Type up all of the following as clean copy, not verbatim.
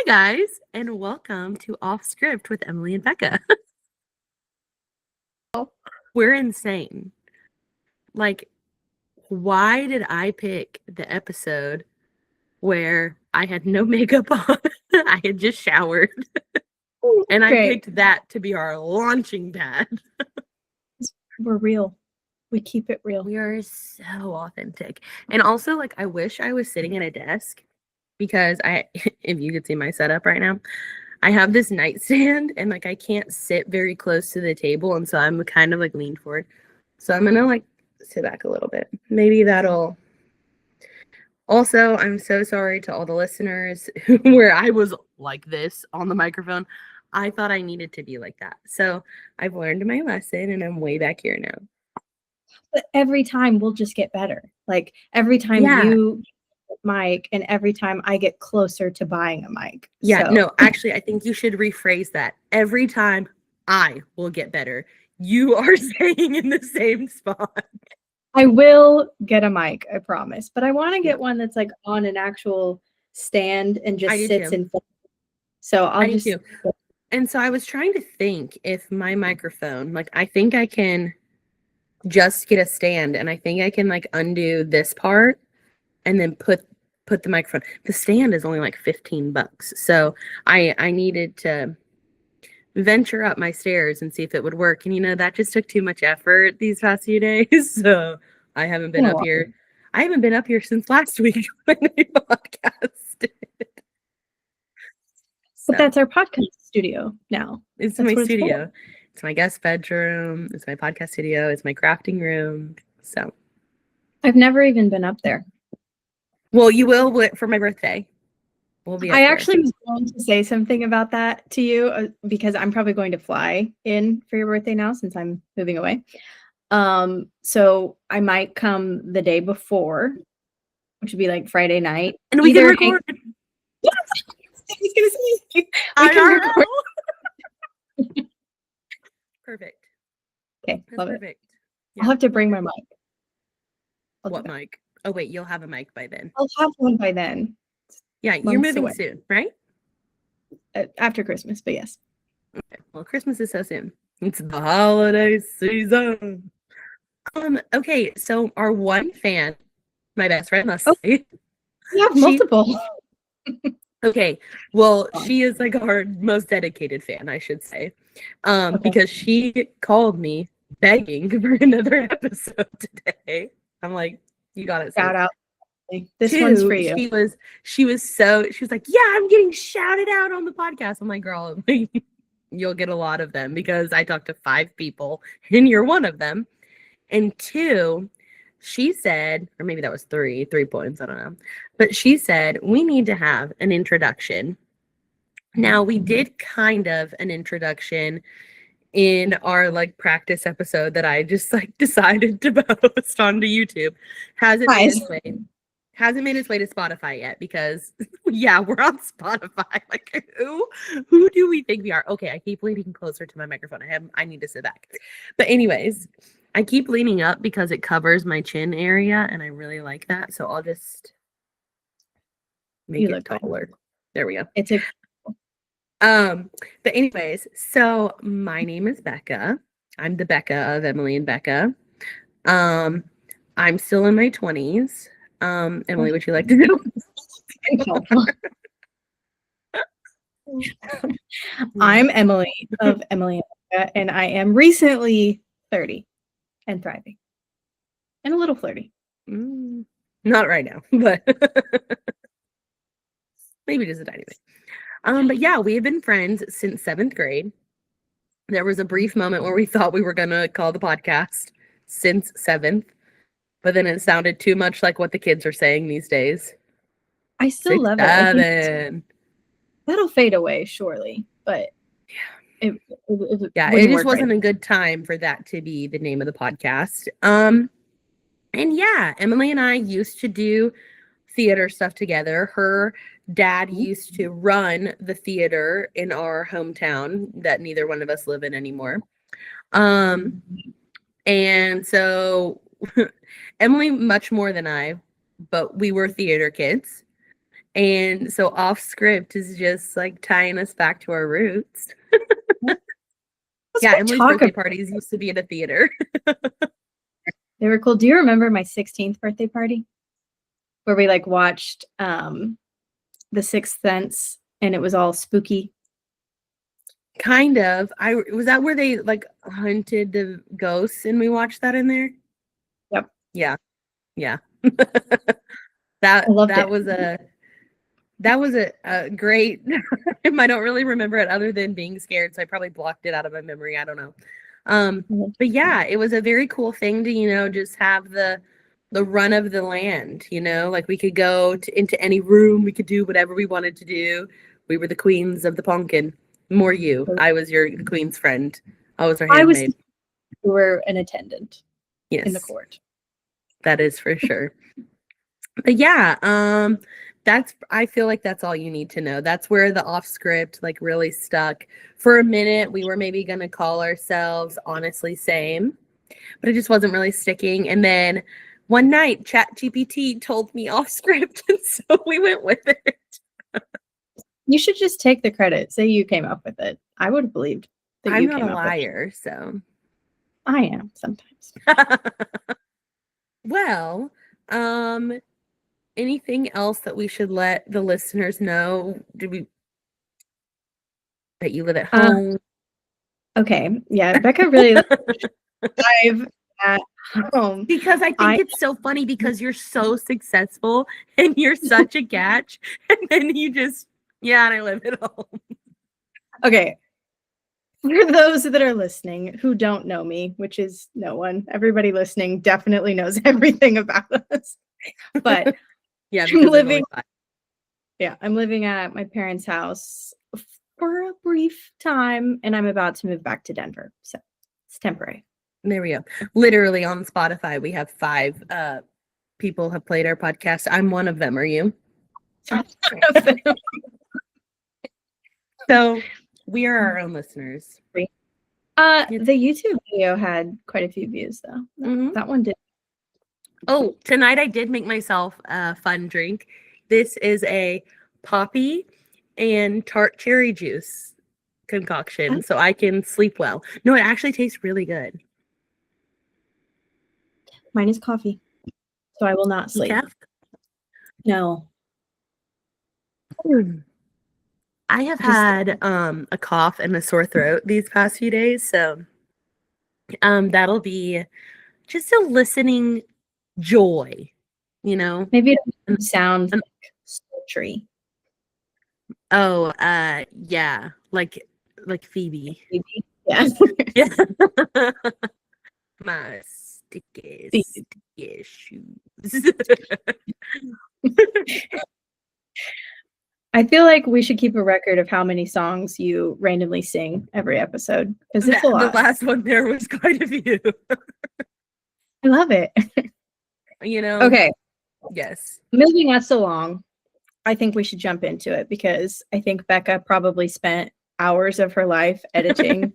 Hi, guys, and welcome to Off Script with Emily and Becca. We're insane. Like, why did I pick the episode where I had no makeup on? I had just showered, and I picked that to be our launching pad. We're real. We keep it real. We are so authentic. And also, like, I wish I was sitting at a desk because if you could see my setup right now, I have this nightstand and like I can't sit very close to the table, and so I'm kind of like leaned forward. So I'm gonna like sit back a little bit. Maybe that'll. Also, I'm so sorry to all the listeners where I was like this on the microphone. I thought I needed to be like that. So I've learned my lesson and I'm way back here now. But every time we'll just get better. Like every time you mic and every time I get closer to buying a mic. Yeah, no, actually, I think you should rephrase that. Every time I will get better, you are staying in the same spot. I will get a mic, I promise. But I want to get one that's like on an actual stand and just sits in front. So I'll just. And so I was trying to think if my microphone, like I think I can just get a stand, and I think I can like undo this part and then put the microphone. The stand is only like $15. So I needed to venture up my stairs and see if it would work. And that just took too much effort these past few days. So I haven't been up here. I haven't been up here since last week when I podcasted. But that's our podcast studio now. It's my studio. It's my guest bedroom. It's my podcast studio. It's my crafting room. So I've never even been up there. Well, you will for my birthday. We'll be. I actually was going to say something about that to you because I'm probably going to fly in for your birthday now since I'm moving away. So I might come the day before, which would be like Friday night, and we can record. Perfect. Okay, love it. I'll have to bring my mic. What mic? Oh, wait, you'll have a mic by then. I'll have one by then. Yeah, you're moving soon, right? After Christmas, but yes. Okay. Well, Christmas is so soon. It's the holiday season. Okay, so our one fan, my best friend, let's say. You have multiple. Okay, well, she is like our most dedicated fan, I should say. Because she called me begging for another episode today. I'm like, you got it. Shout out. This one's for you. She was like, yeah, I'm getting shouted out on the podcast. I'm like, girl, you'll get a lot of them because I talked to 5 people and you're one of them. And 2, she said, or maybe that was 3 points, I don't know. But she said, we need to have an introduction. Now, we did kind of an introduction in our like practice episode that I just like decided to post onto YouTube. Hasn't made its way to Spotify yet because we're on Spotify. Like who do we think we are? Okay, I keep leaning closer to my microphone. I need to sit back. But anyways, I keep leaning up because it covers my chin area and I really like that. So I'll just make it taller. There we go. But anyways, so my name is Becca. I'm the Becca of Emily and Becca. I'm still in my 20s. Emily, would you like to go? I'm Emily of Emily and Becca, and I am recently 30 and thriving. And a little flirty. Not right now, but maybe just a tiny bit. But yeah, we have been friends since 7th grade. There was a brief moment where we thought we were going to call the podcast since 7th, but then it sounded too much like what the kids are saying these days. I still love it. That'll fade away, surely, but it just wasn't a good time for that to be the name of the podcast. And yeah, Emily and I used to do theater stuff together. Her dad used to run the theater in our hometown that neither one of us live in anymore. And so Emily much more than I, but we were theater kids. And so off script is just like tying us back to our roots. Yeah, Emily's birthday parties used to be at a theater. They were cool. Do you remember my 16th birthday party? Where we like watched The Sixth Sense and it was all spooky. Kind of. Was that where they like hunted the ghosts and we watched that in there? Yep. Yeah. Yeah. I loved that it. was a great time. I don't really remember it other than being scared, so I probably blocked it out of my memory. I don't know. But yeah, it was a very cool thing to, just have the run of the land, like we could go into any room, we could do whatever we wanted to do. We were the queens of the pumpkin. More you. I was the queen's friend. I was her handmaid. You were an attendant. Yes. In the court. That is for sure. But yeah, I feel like that's all you need to know. That's where the off script like really stuck. For a minute, we were maybe gonna call ourselves Honestly Same, but it just wasn't really sticking. And then one night, ChatGPT told me off script, and so we went with it. You should just take the credit. Say you came up with it. I would have believed that I'm you not came a up liar, with it. so I am sometimes. Well, anything else that we should let the listeners know? That you live at home? Okay. Yeah, Becca really live at home. Because I think it's so funny because you're so successful and you're such a catch, and then you just, and I live at home. Okay. For those that are listening who don't know me, which is no one, everybody listening definitely knows everything about us. But yeah, I'm living at my parents' house for a brief time, and I'm about to move back to Denver. So it's temporary. There we go. Literally on Spotify, we have 5 people have played our podcast. I'm one of them. Are you? So we are our own listeners. The YouTube video had quite a few views, though. That one did. Oh, tonight I did make myself a fun drink. This is a poppy and tart cherry juice concoction, so I can sleep well. No, it actually tastes really good. Mine is coffee, so I will not sleep. No. I have had a cough and a sore throat these past few days, so that'll be just a listening joy, Maybe it sounds like sultry. Oh, yeah, like Phoebe. Yeah. Yeah. My sticky shoes. I feel like we should keep a record of how many songs you randomly sing every episode, because it's a lot. The last one there was quite a few. I love it. Okay. Yes. Moving us along, I think we should jump into it because I think Becca probably spent hours of her life editing.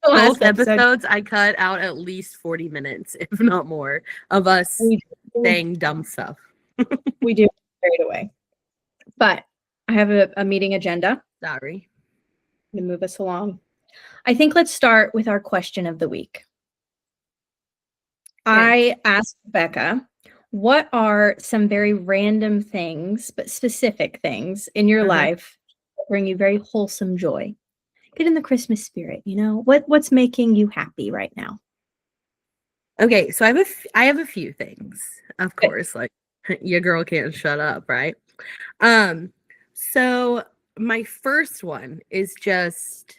Both episodes, I cut out at least 40 minutes, if not more, of us saying dumb stuff. We do straight away. But I have a meeting agenda. Sorry. To move us along. I think let's start with our question of the week. I asked Becca, what are some very random things, but specific things in your life that bring you very wholesome joy? Get in the Christmas spirit, what's making you happy right now? Okay, so I have a few things, of course, like your girl can't shut up, right? So my first one is just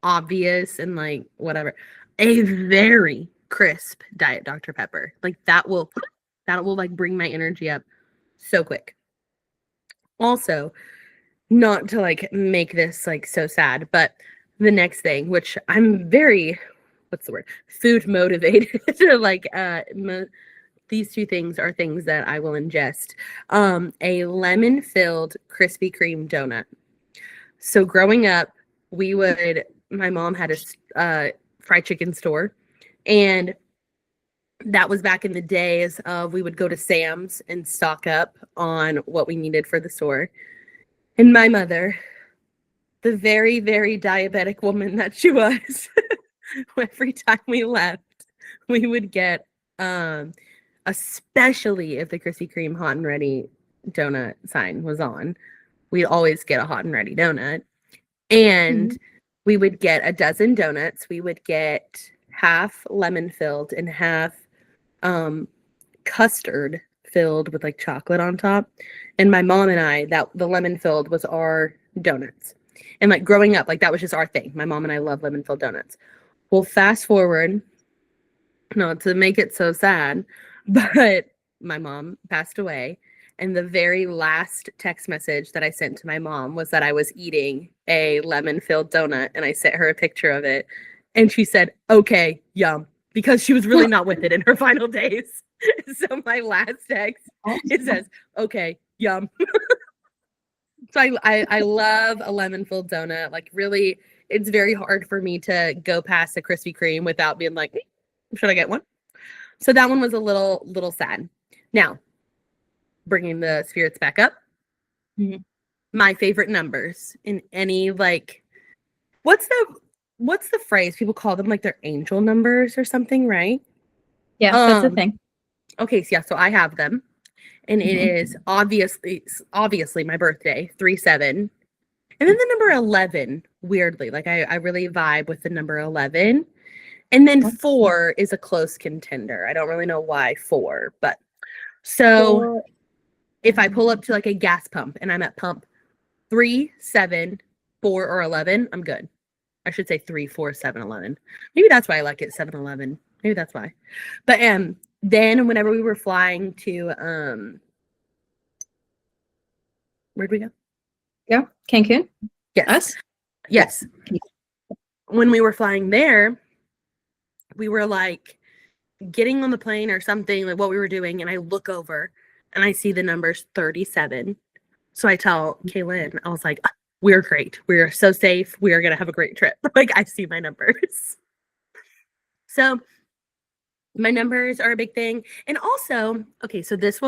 obvious and like whatever. A very crisp Diet Dr. Pepper. Like that will like bring my energy up so quick. Also, not to like make this like so sad, but the next thing, which I'm very, what's the word? Food motivated. Like these 2 things are things that I will ingest. A lemon-filled Krispy Kreme donut. So growing up, my mom had a fried chicken store, and that was back in the days of we would go to Sam's and stock up on what we needed for the store. And my mother, the very, very diabetic woman that she was, every time we left, we would get, especially if the Krispy Kreme hot and ready donut sign was on, we'd always get a hot and ready donut. And we would get a dozen donuts. We would get half lemon filled and half custard filled with like chocolate on top. And my mom and I, that the lemon filled was our donuts. And like growing up, like that was just our thing. My mom and I love lemon filled donuts. Well, fast forward, not to make it so sad, but my mom passed away. And the very last text message that I sent to my mom was that I was eating a lemon filled donut. And I sent her a picture of it. And she said, okay, yum, because she was really not with it in her final days. So my last text, it says, okay, yum. So I love a lemon filled donut. Like really, it's very hard for me to go past a Krispy Kreme without being like, should I get one? So that one was a little sad. Now, bringing the spirits back up. My favorite numbers in any like, what's the phrase people call them, like their angel numbers or something, right? Yeah, that's the thing. Okay, so yeah, so I have them, and it is obviously my birthday, 3-7, and then the number 11. Weirdly, like I really vibe with the number 11, and then 4 is a close contender. I don't really know why 4, but so if I pull up to like a gas pump and I'm at pump 3, 7, 4, or 11, I'm good. I should say 3, 4, 7, 11. Maybe that's why I like it 7-11. Maybe that's why. But then whenever we were flying to where'd we go? Yeah, Cancun. Yes. Us? Yes. When we were flying there, we were like getting on the plane or something, like what we were doing, and I look over and I see the numbers 37. So I tell Kaylin, I was like, we're great. We're so safe. We are going to have a great trip. Like I see my numbers. So my numbers are a big thing. And also, okay, so this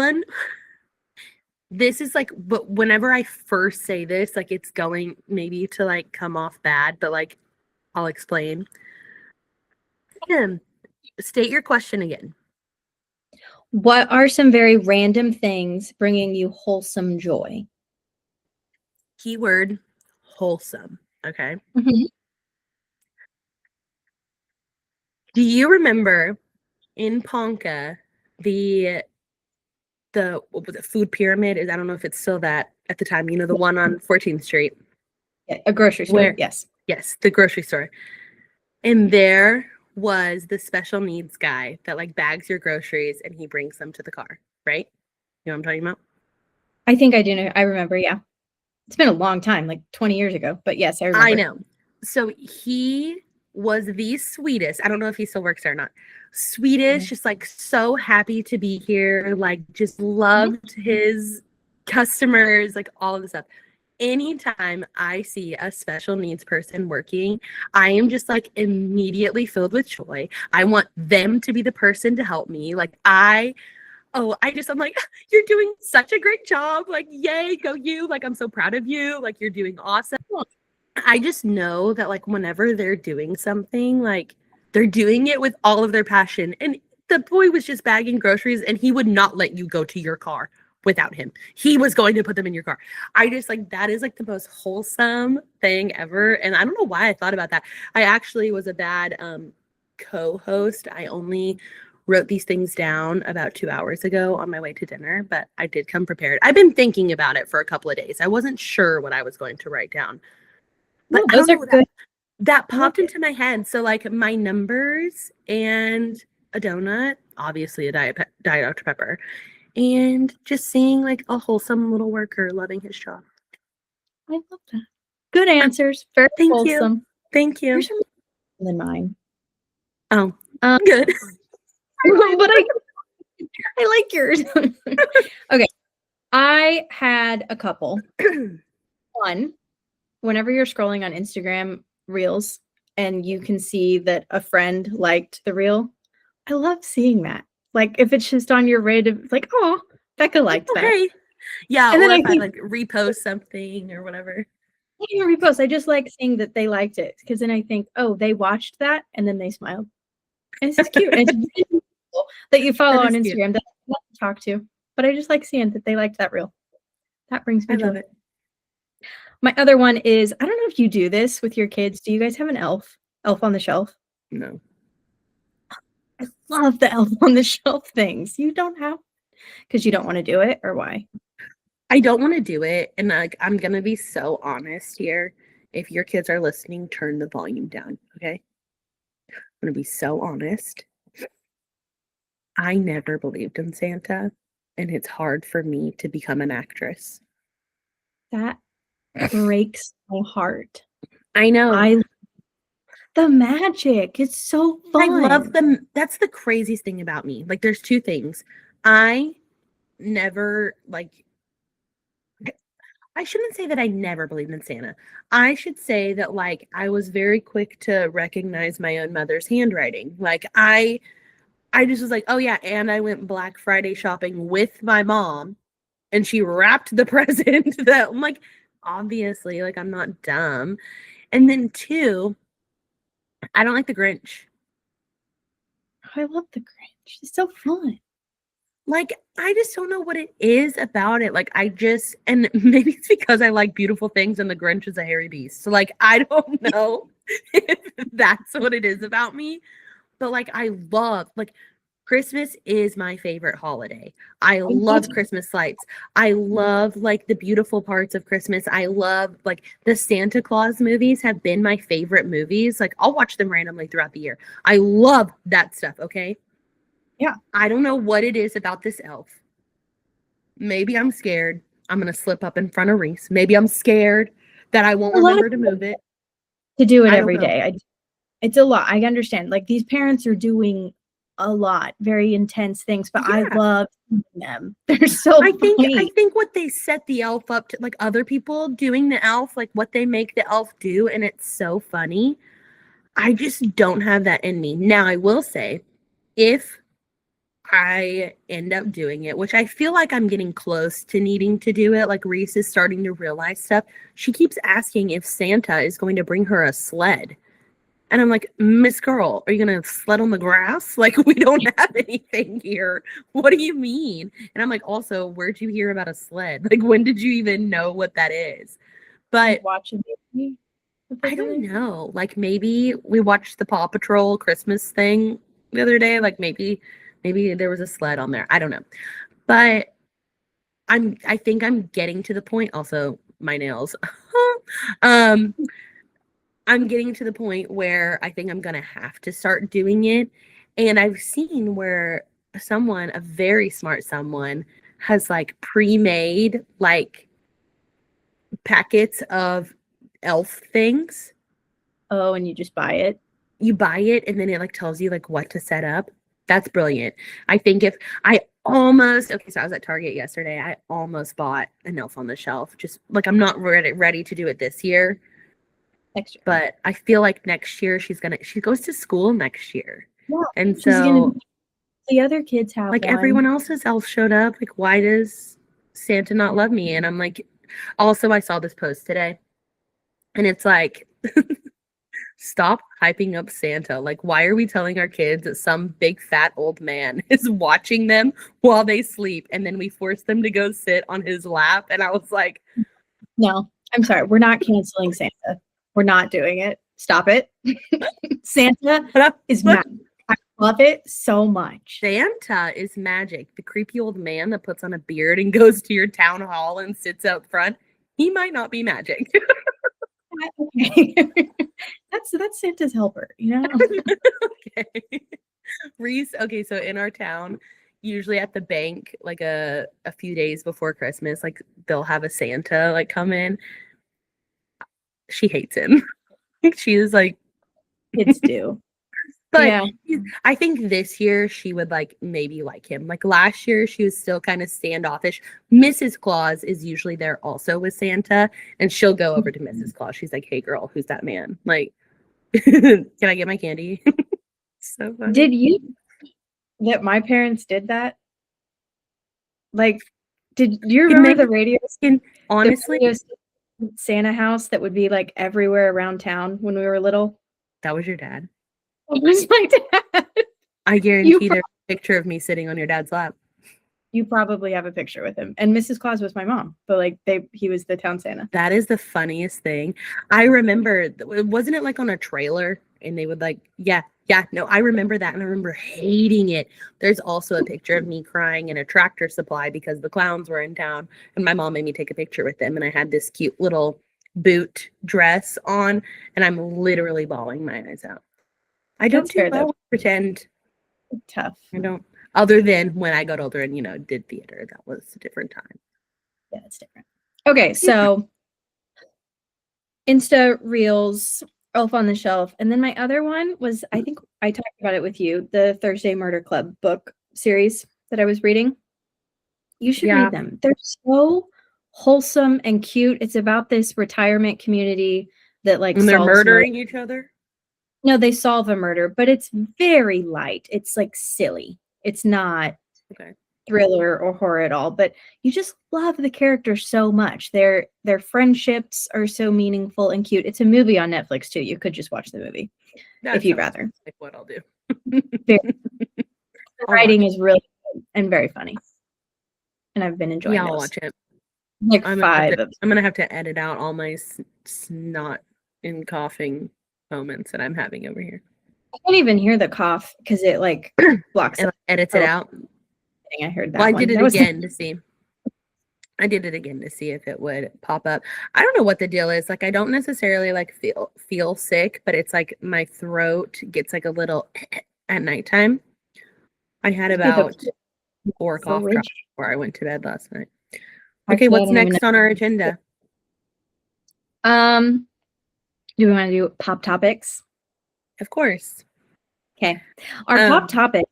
is like, but whenever I first say this, like it's going maybe to like come off bad, but like I'll explain. State your question again. What are some very random things bringing you wholesome joy? Keyword wholesome. Okay. Do you remember in Ponca the what was it, food pyramid? I don't know if it's still that at the time, the one on 14th Street. Yeah, a grocery store. Yes, the grocery store. And there was the special needs guy that like bags your groceries and he brings them to the car, right? You know what I'm talking about? I think I do know. I remember, yeah. It's been a long time, like 20 years ago, but yes, I remember. I know. So he was the sweetest. I don't know if he still works there or not. Sweetest, just like so happy to be here, like just loved his customers, like all of the stuff. Anytime I see a special needs person working, I am just like immediately filled with joy. I want them to be the person to help me. Like I'm like, you're doing such a great job. Like, yay, go you. Like, I'm so proud of you. Like, you're doing awesome. I just know that like whenever they're doing something, like they're doing it with all of their passion. And the boy was just bagging groceries and he would not let you go to your car without him. He was going to put them in your car. I just like, that is like the most wholesome thing ever. And I don't know why I thought about that. I actually was a bad co-host. I only wrote these things down about 2 hours ago on my way to dinner, but I did come prepared. I've been thinking about it for a couple of days. I wasn't sure what I was going to write down. But those are good. That popped into my head. So like my numbers and a donut, obviously a Diet Dr. Pepper, and just seeing like a wholesome little worker loving his job. I love that. Good answers. Very wholesome. Thank you. Yours are more than mine. Oh, good. But I like yours. Okay. I had a couple. One, whenever you're scrolling on Instagram Reels and you can see that a friend liked the reel, I love seeing that. Like, if it's just on your vid, like, "Oh, Becca liked Oh, that." hey. Yeah, And then or I if I think, like repost something or whatever. "I didn't repost." I just like seeing that they liked it because then I think, "Oh, they watched that and then they smiled." And it's just cute. And it's random people that you follow That on is cute. Instagram that I don't talk to, but I just like seeing that they liked that reel. That brings I me love joy. it. My other one is, I don't know if you do this with your kids. Do you guys have an elf? Elf on the shelf? No. I love the elf on the shelf things. You don't have, because you don't want to do it, or why? I don't want to do it. And like, I'm going to be so honest here. If your kids are listening, turn the volume down. Okay. I'm going to be so honest. I never believed in Santa, and it's hard for me to become an actress. That breaks my heart. I know. I the magic. It's so I love fun. them. That's the craziest thing about me. Like, there's two things. I never, like, I shouldn't say that I never believed in Santa. I should say that, like, I was very quick to recognize my own mother's handwriting. Like, I just was like, oh yeah, and I went Black Friday shopping with my mom and she wrapped the present that I'm like, obviously, like I'm not dumb. And then two, I don't like the Grinch. I love the Grinch. It's so fun. Like, I just don't know what it is about it. Like, and maybe it's because I like beautiful things and the Grinch is a hairy beast. So, like, I don't know if that's what it is about me. But, like, like, Christmas is my favorite holiday. I love Christmas lights. I love like the beautiful parts of Christmas. I love like the Santa Claus movies have been my favorite movies. Like I'll watch them randomly throughout the year. I love that stuff, okay? Yeah. I don't know what it is about this elf. Maybe I'm scared I'm going to slip up in front of Reese. Maybe I'm scared that I won't A lot of remember to move it. to do it I don't every know. day. It's a lot. I understand. Like, these parents are doing a lot, very intense things, but I Yeah. love seeing them. They're so I funny. think what they set the elf up to, like other people doing the elf, like what they make the elf do, and it's so funny. I just don't have that in me. Now I will say, if I end up doing it, which I feel like I'm getting close to needing to do it, like Reese is starting to realize stuff. She keeps asking if Santa is going to bring her a sled. And I'm like, Miss Girl, are you gonna sled on the grass? Like, we don't have anything here. What do you mean? And I'm like, also, where'd you hear about a sled? Like, when did you even know what that is? But Watch a movie I don't together. know. Like, maybe we watched the Paw Patrol Christmas thing the other day. Like, maybe there was a sled on there. I don't know. But I think I'm getting to the point. Also, my nails. um, I'm getting to the point where I think I'm gonna have to start doing it. And I've seen where someone, a very smart someone, has like pre-made like packets of elf things. Oh, and you just buy it. You buy it and then it like tells you like what to set up. That's brilliant. I think if I almost okay, so I was at Target yesterday. I almost bought an elf on the shelf. Just like I'm not ready to do it this year. Next year. But I feel like next year she goes to school next year. Yeah. And She's gonna so the other kids have like one. everyone else's elf showed up. Like, why does Santa not love me? And I'm like, also I saw this post today and it's like stop hyping up Santa. Like, why are we telling our kids that some big fat old man is watching them while they sleep and then we force them to go sit on his lap? And I was like, No, I'm sorry. We're not canceling Santa. We're not doing it. Stop it. Santa is magic. I love it so much. Santa is magic. The creepy old man that puts on a beard and goes to your town hall and sits out front, he might not be magic. Okay. That's Santa's helper, you know? Okay. Reese, okay, so in our town, usually at the bank, like a few days before Christmas, like they'll have a Santa like come in. She hates him. She is like, Kids do. but Yeah. I think this year she would like maybe like him. Like last year, she was still kind of standoffish. Mrs. Claus is usually there also with Santa, and she'll go over to Mrs. Claus. She's like, "Hey, girl, who's that man? Like, can I get my candy?" So funny. Did you that my parents did that? Like, do you Can remember they the radio? honestly, The radio Santa house that would be like everywhere around town when we were little? that was your dad. It was my dad. I You guarantee there's a picture of me sitting on your dad's lap. You probably have a picture with him. And Mrs. Claus was my mom, but like he was the town Santa. That is the funniest thing. I remember, wasn't it like on a trailer? And they would like, yeah, no, I remember that. And I remember hating it. There's also a picture of me crying in a Tractor Supply because the clowns were in town. And my mom made me take a picture with them. And I had this cute little boot dress on. And I'm literally bawling my eyes out. I don't That's fair, well though. pretend. Tough. I don't. Other than when I got older and, did theater. That was a different time. Yeah, it's different. Okay, so Insta Reels, Elf on the Shelf. And then my other one was, I think I talked about it with you, the Thursday Murder Club book series that I was reading. You should read them. They're so wholesome and cute. It's about this retirement community that like And they're solves murdering each other? No, they solve a murder, but it's very light. It's like silly. It's not thriller or horror at all, but you just love the characters so much. Their friendships are so meaningful and cute. It's a movie on Netflix too. You could just watch the movie if you'd rather. Like what I'll do. The writing is really good and very funny. And I've been enjoying I'll watch it. Like I'm gonna have to edit out all my snot and coughing moments that I'm having over here. I can't even hear the cough because it like blocks and edits it out. I heard that. Well, I did it again to see. I did it again to see if it would pop up. I don't know what the deal is. Like, I don't necessarily like feel sick, but it's like my throat gets like a little at nighttime. I had about 4 cough drops before I went to bed last night. Okay, what's next on our agenda? Do we want to do pop topics? Of course. Okay. Our pop topic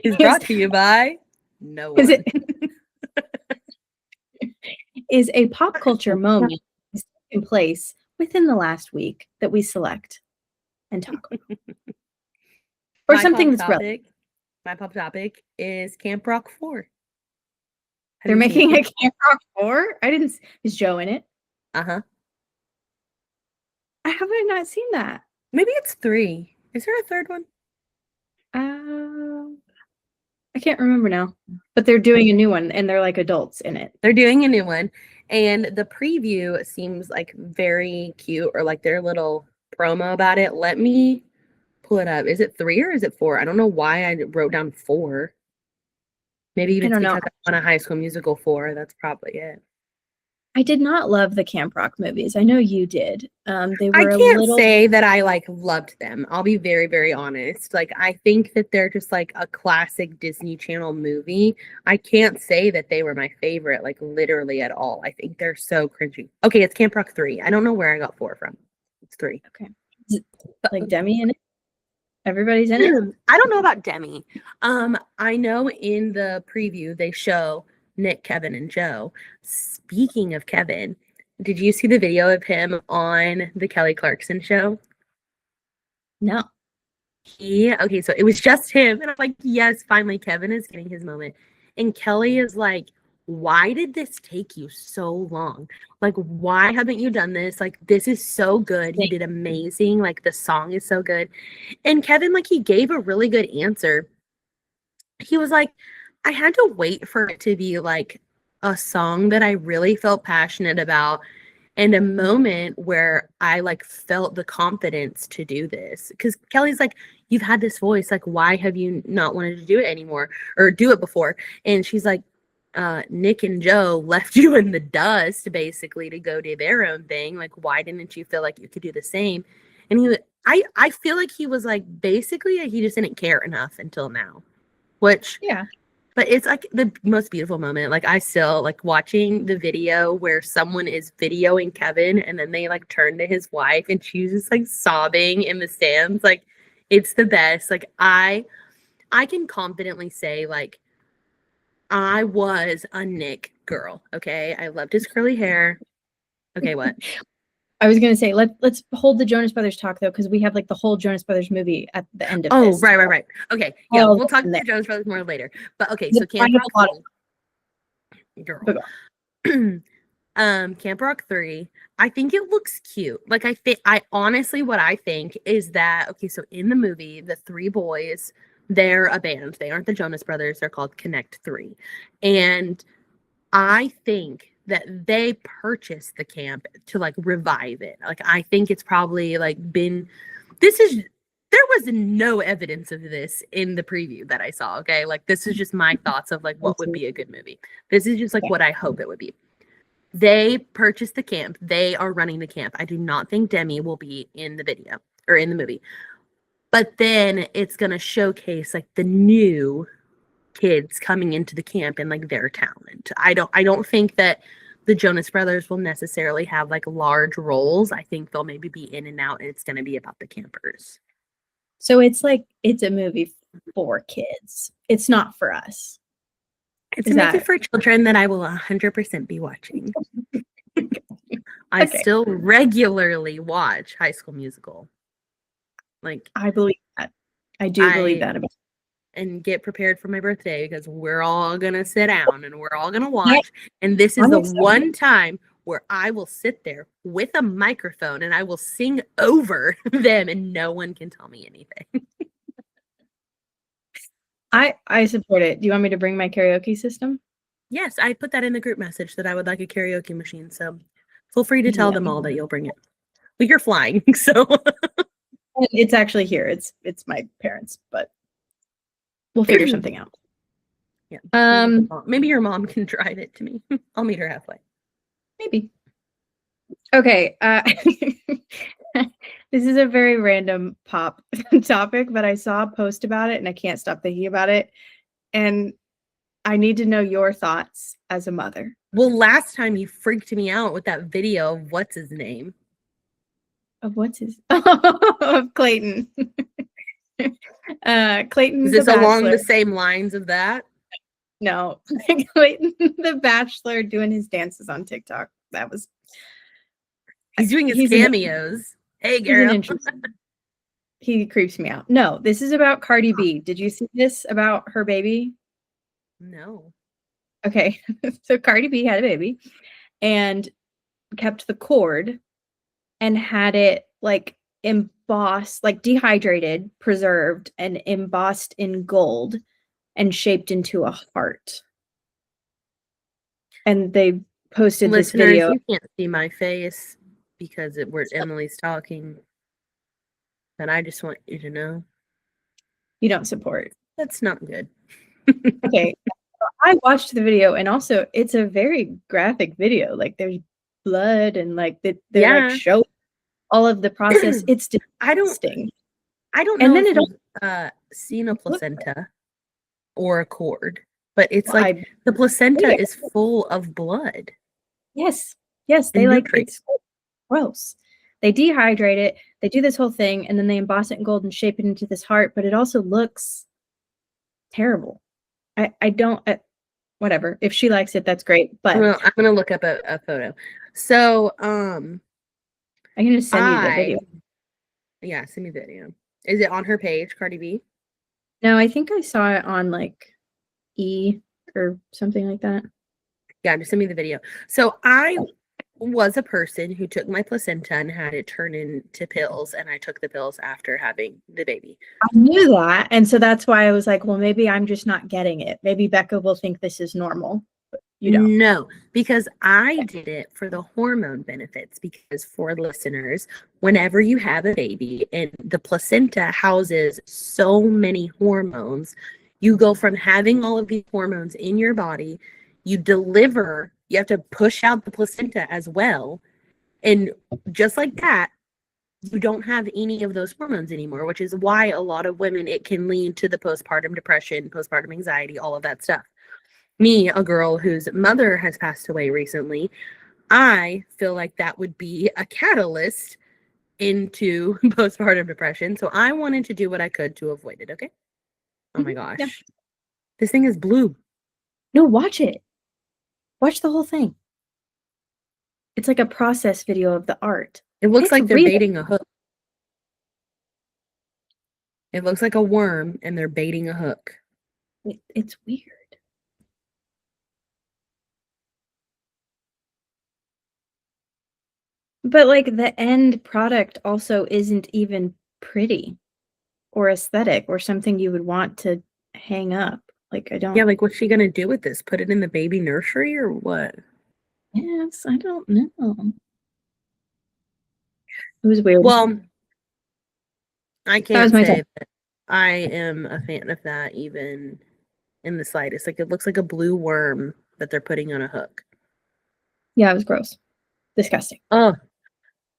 is brought to you by no one. Is a pop culture moment in place within the last week that we select and talk about. Or something that's relevant. My pop topic is Camp Rock 4. They're making a Camp Rock 4? Is Joe in it? Uh-huh. I have not seen that. Maybe it's 3. Is there a third one? I can't remember now. But they're doing a new one and they're like adults in it. They're doing a new one. And the preview seems like very cute, or like their little promo about it. Let me pull it up. Is it 3 or is it 4? I don't know why I wrote down 4. Maybe even because I want a High School Musical 4. That's probably it. I did not love the Camp Rock movies. I know you did. They were I can't say that I like loved them. I'll be very, very honest. Like, I think that they're just like a classic Disney Channel movie. I can't say that they were my favorite, like literally at all. I think they're so cringy. Okay, it's Camp Rock 3. I don't know where I got 4 from. It's 3. Okay. Is it like Demi in it? Everybody's in it? I don't know about Demi. I know in the preview they show Nick, Kevin, and Joe. Speaking of Kevin, did you see the video of him on the Kelly Clarkson show? No. Okay, so it was just him. And I'm like, yes, finally Kevin is getting his moment. And Kelly is like, why did this take you so long? Like, why haven't you done this? Like, this is so good. You did amazing. Like, the song is so good. And Kevin, like, he gave a really good answer. He was like, I had to wait for it to be like a song that I really felt passionate about, and a moment where I like felt the confidence to do this. Because Kelly's like, you've had this voice, like, why have you not wanted to do it anymore or do it before? And she's like, Nick and Joe left you in the dust basically to go do their own thing. Like, why didn't you feel like you could do the same? And I feel like he was like, basically he just didn't care enough until now, which but it's like the most beautiful moment. Like, I still like watching the video where someone is videoing Kevin and then they like turn to his wife and she's just like sobbing in the stands. Like, it's the best. Like, I can confidently say, like, I was a Nick girl. Okay. I loved his curly hair. Okay. What? I was gonna say let's hold the Jonas Brothers talk though, because we have like the whole Jonas Brothers movie at the end of Oh, this. right. Okay, yeah, All we'll talk in about there. the Jonas Brothers more later. But okay, The so Camp final Rock plot. 3, girl. But Camp Rock 3, I think it looks cute. Like I honestly what I think is that okay, so in the movie, the 3 boys, they're a band. They aren't the Jonas Brothers, they're called Connect 3. And I think that they purchased the camp to like revive it. Like I think it's probably like been there was no evidence of this in the preview that I saw, okay? Like this is just my thoughts of like what would be a good movie. This is just like what I hope it would be. They purchased the camp. They are running the camp. I do not think Demi will be in the video or in the movie. But then it's going to showcase like the new kids coming into the camp and like their talent. I don't think that the Jonas Brothers will necessarily have like large roles. I think they'll maybe be in and out and it's going to be about the campers. so it's like it's a movie for kids. It's not for us. It's a movie for children that I will 100% be watching. I still regularly watch High School Musical. Like I believe that. I do believe that about. And get prepared for my birthday because we're all gonna sit down and we're all gonna watch. And this is the one time where I will sit there with a microphone and I will sing over them and no one can tell me anything. I support it. Do you want me to bring my karaoke system? Yes, I put that in the group message that I would like a karaoke machine. So feel free to tell them all that you'll bring it. But you're flying, so it's actually here. It's my parents, but we'll figure something out. Yeah. Maybe your mom can drive it to me. I'll meet her halfway. Maybe. Okay. This is a very random pop topic, but I saw a post about it and I can't stop thinking about it. And I need to know your thoughts as a mother. Well, last time you freaked me out with that video of what's his name? Of what's his of Clayton. Clayton. Is this along the same lines of that? No. Clayton the Bachelor doing his dances on TikTok. That was he's doing his cameos. Hey, girl. He creeps me out. No, this is about Cardi B. Did you see this about her baby? No. Okay. So Cardi B had a baby and kept the cord and had it like embossed, like dehydrated, preserved, and embossed in gold and shaped into a heart. And they posted this video. You can't see my face because Emily's talking. But I just want you to know. You don't support. That's not good. Okay. I watched the video and also it's a very graphic video. Like there's blood and like they're like show all of the process. It's disgusting. I don't know. And then it seen a placenta or a cord, but it's like the placenta is full of blood. Yes. They like it's gross. They dehydrate it, they do this whole thing, and then they emboss it in gold and shape it into this heart, but it also looks terrible. I don't whatever. If she likes it, that's great. But I'm gonna look up a photo. So I'm gonna send you the video. Yeah, send me the video. Is it on her page, Cardi B? No, I think I saw it on like E or something like that. Yeah, just send me the video. So I was a person who took my placenta and had it turn into pills, and I took the pills after having the baby. I knew that, and so that's why I was like, well, maybe I'm just not getting it. Maybe Becca will think this is normal. But you don't. No, because I did it for the hormone benefits. Because for listeners, whenever you have a baby and the placenta houses so many hormones, you go from having all of these hormones in your body, you have to push out the placenta as well. And just like that, you don't have any of those hormones anymore, which is why a lot of women, it can lead to the postpartum depression, postpartum anxiety, all of that stuff. Me, a girl whose mother has passed away recently, I feel like that would be a catalyst into postpartum depression. So I wanted to do what I could to avoid it, okay? Oh my gosh. Yeah. This thing is blue. No, watch it. Watch the whole thing. It's like a process video of the art. It looks It's like they're weird. baiting a hook. It looks like a worm, and they're baiting a hook. It's weird. But like the end product also isn't even pretty or aesthetic or something you would want to hang up. Like I don't. Yeah, like what's she gonna do with this? Put it in the baby nursery or what? Yes, I don't know. It was weird. Well, I That was can't my time. say that I am a fan of that even in the slightest. Like it looks like a blue worm that they're putting on a hook. Yeah, it was gross. Disgusting. Oh,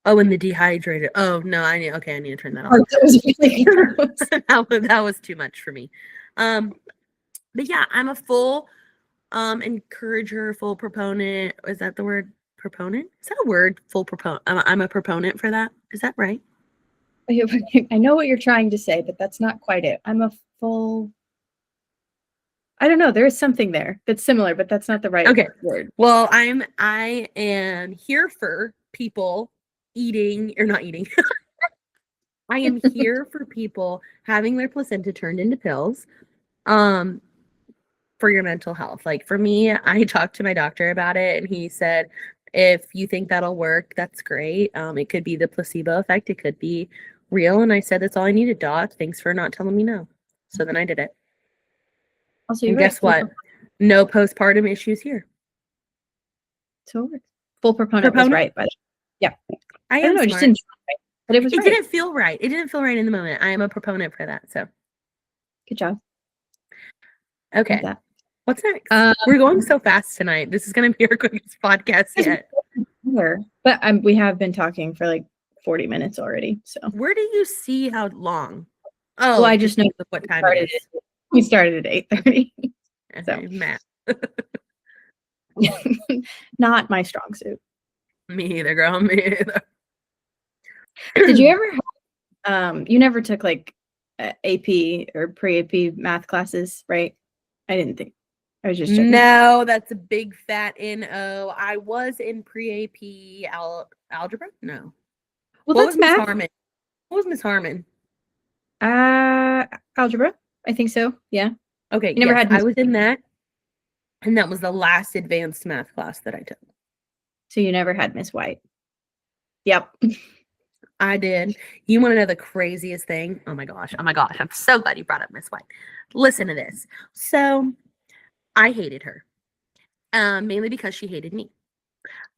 oh, and the dehydrated. Oh no, I need to turn that off. That was really gross. that was too much for me. But yeah, I'm a full encourager, full proponent. Is that the word? Proponent? Is that a word? Full proponent. I'm a proponent for that. Is that right? I know what you're trying to say, but that's not quite it. I'm a full. I don't know. There is something there that's similar, but that's not the right word. Well, I am here for people eating or not eating. I am here for people having their placenta turned into pills. For your mental health. Like for me, I talked to my doctor about it and he said, if you think that'll work, that's great. It could be the placebo effect. It could be real. And I said, that's all I needed, Doc. Thanks for not telling me no. So then I did it. Also, And you're guess right. what? No postpartum issues here. So full proponent was right, but yeah. I don't am know, smart. It just didn't feel right, but it was right. Didn't feel right. It didn't feel right in the moment. I am a proponent for that. So good job. Okay. What's next? We're going so fast tonight. This is going to be our quickest podcast yet. But we have been talking for like 40 minutes already. So where do you see how long? Oh, well, I just know what time it is. We started at 8:30. Okay, math. Not my strong suit. Me either, girl. Me either. Did you ever have, you never took like AP or pre-AP math classes, right? I didn't think. I was just checking. No, that's a big fat NO. I was in pre-AP algebra. No. Well, what that's was Miss math. Harmon? What was Miss Harmon? Algebra. I think so. Yeah. Okay. You never had. I was in that, and that was the last advanced math class that I took. So you never had Miss White. Yep. I did. You want to know the craziest thing? Oh my gosh. I'm so glad you brought up Miss White. Listen to this. So I hated her. Mainly because she hated me.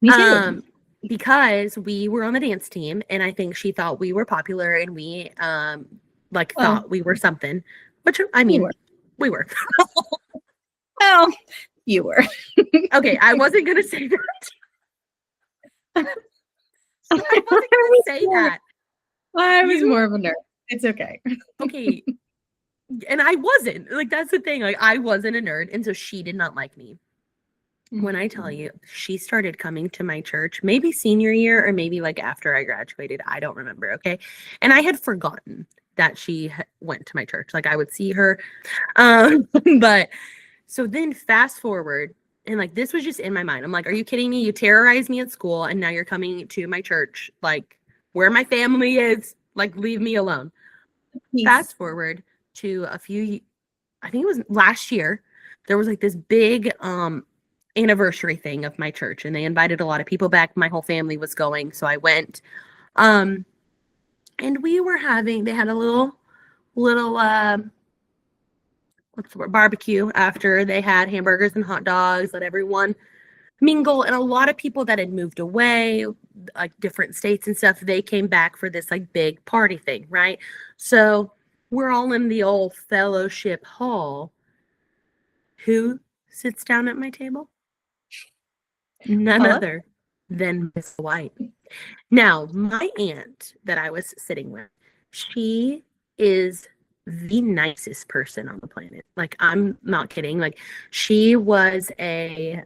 Me too. Because we were on the dance team and I think she thought we were popular and we thought we were something. Which I mean, we were. Well, you were. Okay, I wasn't gonna say that. I wasn't gonna say that. I was more of a nerd. It's okay. Okay. And I wasn't. Like, that's the thing. Like, I wasn't a nerd. And so she did not like me. When I tell you, she started coming to my church, maybe senior year or maybe like after I graduated. I don't remember. Okay. And I had forgotten that she went to my church. Like, I would see her. But so then fast forward. And like, this was just in my mind. I'm like, are you kidding me? You terrorized me at school and now you're coming to my church, like where my family is. Like, leave me alone. Fast forward to I think it was last year. There was like this big anniversary thing of my church and they invited a lot of people back. My whole family was going, so I went. And we were they had a little what's the word, barbecue after they had hamburgers and hot dogs, let everyone mingle, and a lot of people that had moved away, like different states and stuff, they came back for this like big party thing, right? So we're all in the old fellowship hall. Who sits down at my table? None other than Miss White. Now, my aunt that I was sitting with, she is the nicest person on the planet. Like, I'm not kidding. Like, she was a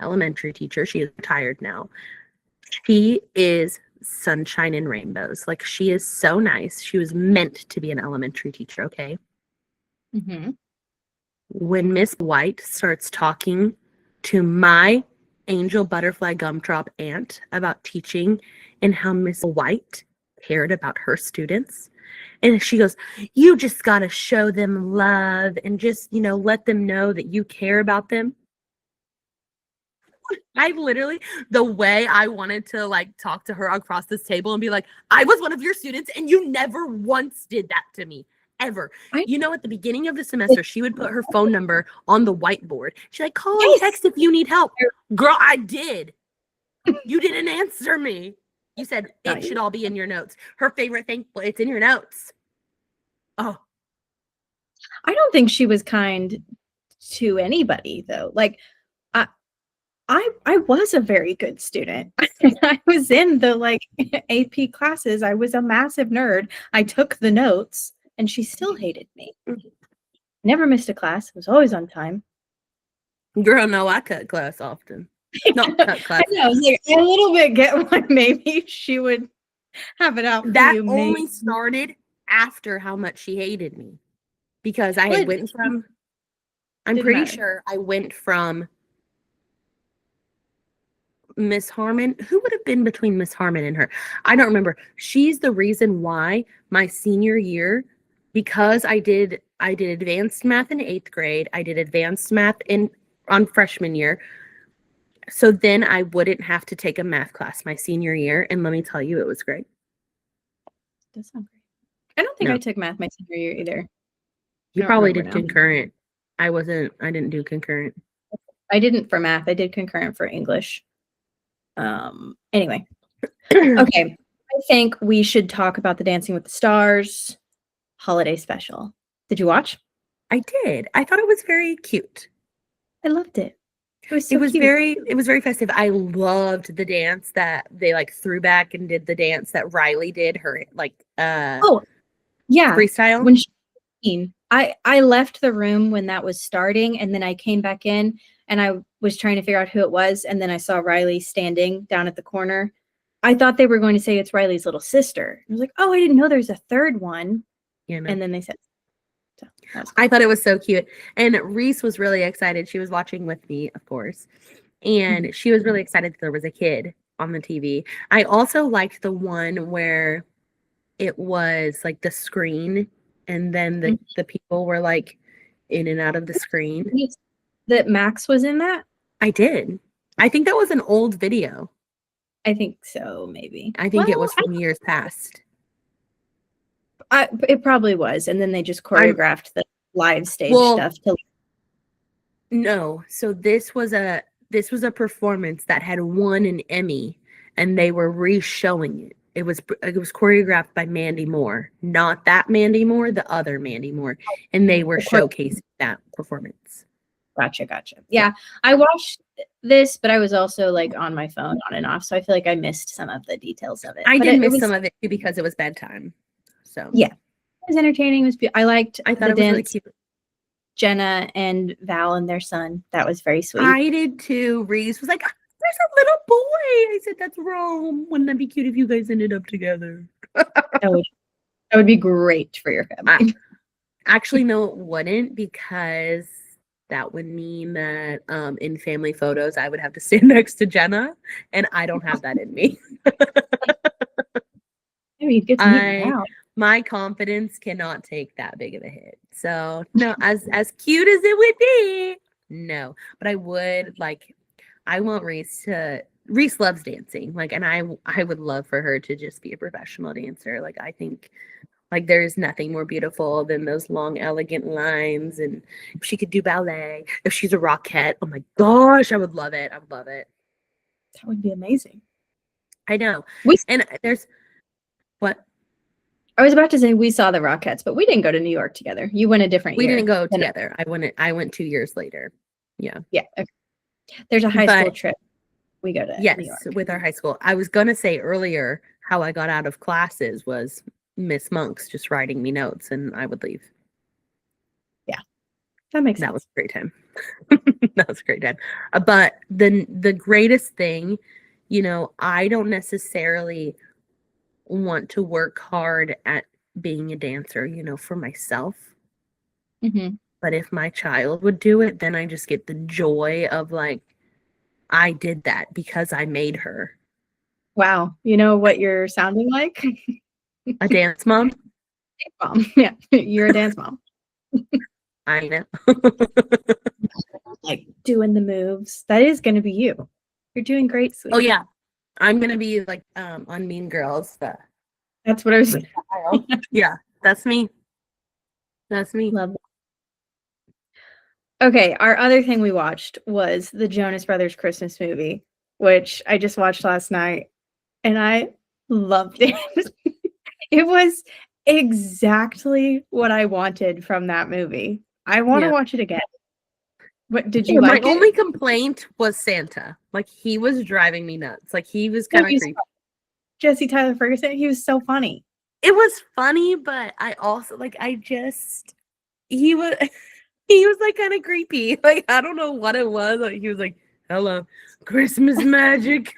elementary teacher. She is retired now. She is sunshine and rainbows. Like, she is so nice. She was meant to be an elementary teacher, okay? Mm-hmm. When Miss White starts talking to my angel butterfly gumdrop aunt about teaching and how Miss White cared about her students. And she goes, you just got to show them love and just, let them know that you care about them. I literally, the way I wanted to like talk to her across this table and be like, I was one of your students and you never once did that to me. Ever. I At the beginning of the semester, she would put her phone number on the whiteboard. She's like, call and Yes. text if you need help. Girl, I did. You didn't answer me. You said it should all be in your notes. Her favorite thing, well, it's in your notes. Oh, I don't think she was kind to anybody though. Like I was a very good student. I was in the like AP classes. I was a massive nerd. I took the notes and she still hated me. Never missed a class. Was always on time. girl, no, I cut class often. Not cut class. I was like, I a little bit get why maybe she would have it out for That you. only started after how much she hated me. Because I had went from, I'm pretty sure I went from Miss Harmon. Who would have been between Miss Harmon and her? I don't remember. She's the reason why my senior year, because I did advanced math in 8th grade. I did advanced math on freshman year. So then I wouldn't have to take a math class my senior year. And let me tell you, it was great. That sounds great. I don't think I took math my senior year either. You probably did concurrent. I didn't do concurrent. I didn't for math. I did concurrent for English. Anyway. Okay. I think we should talk about the Dancing with the Stars holiday special. Did you watch? I did. I thought it was very cute. I loved it. It was very festive. I loved the dance that they like threw back and did the dance that Riley did, her like freestyle. When I left the room when that was starting, and then I came back in and I was trying to figure out who it was, and then I saw Riley standing down at the corner. I thought they were going to say it's Riley's little sister. I was like, oh, I didn't know there's a third one. Yeah, no. And then they said, so cool. I thought it was so cute. And Reese was really excited. She was watching with me, of course. And she was really excited that there was a kid on the TV. I also liked the one where it was like the screen and then the people were like in and out of the screen. That Max was in that? I did. I think that was an old video. I think so, maybe. I think it was from years past. It probably was. And then they just choreographed the live stage stuff. No. So this was a performance that had won an Emmy and they were re-showing it. It was choreographed by Mandy Moore, not that Mandy Moore, the other Mandy Moore, and they were showcasing that performance. Gotcha. Yeah, I watched this, but I was also like on my phone on and off, so I feel like I missed some of the details of it. I did miss some of it too because it was bedtime. So yeah, it was entertaining. It was. I thought it was really cute. Jenna and Val and their son. That was very sweet. I did too. Reese was like, there's a little boy. I said, that's wrong. Wouldn't that be cute if you guys ended up together? that would be great for your family. Actually, no, it wouldn't, because that would mean that in family photos, I would have to stand next to Jenna, and I don't have that in me. I mean, you get to meet Val. My confidence cannot take that big of a hit. So no, as cute as it would be, no. But I would I want Reese loves dancing. And I would love for her to just be a professional dancer. I think there's nothing more beautiful than those long, elegant lines. And if she could do ballet, if she's a Rockette, oh my gosh, I would love it. I would love it. That would be amazing. I know. And there's what? I was about to say we saw the Rockettes, but we didn't go to New York together. You went a different year. We didn't go together. I went 2 years later. Yeah. Yeah. Okay. There's a high school trip. We go to New York. With our high school. I was going to say earlier how I got out of classes was Miss Monks just writing me notes and I would leave. Yeah. That makes sense. That was a great time. That was a great time. But the greatest thing, I don't necessarily want to work hard at being a dancer, for myself. Mm-hmm. But if my child would do it, then I just get the joy of I did that because I made her. Wow. You know what you're sounding like? A dance mom? Mom. Yeah, you're a dance mom. I know. Like doing the moves. That is going to be you. You're doing great, Oh sweetie. yeah. I'm gonna be like on Mean Girls. That's what I was Yeah, that's me. That's me. love. Okay, our other thing we watched was the Jonas Brothers Christmas movie, which I just watched last night, and I loved it. It was exactly what I wanted from that movie. I want to Yeah. watch it again. What did you Yeah, my like it? only complaint was Santa. Like he was driving me nuts. Like he was No, kind of creepy. Jesse Tyler Ferguson. He was so funny. It was funny, but I also like I just he was he was like kind of creepy. Like I don't know what it was. Like he was like, "Hello, Christmas magic."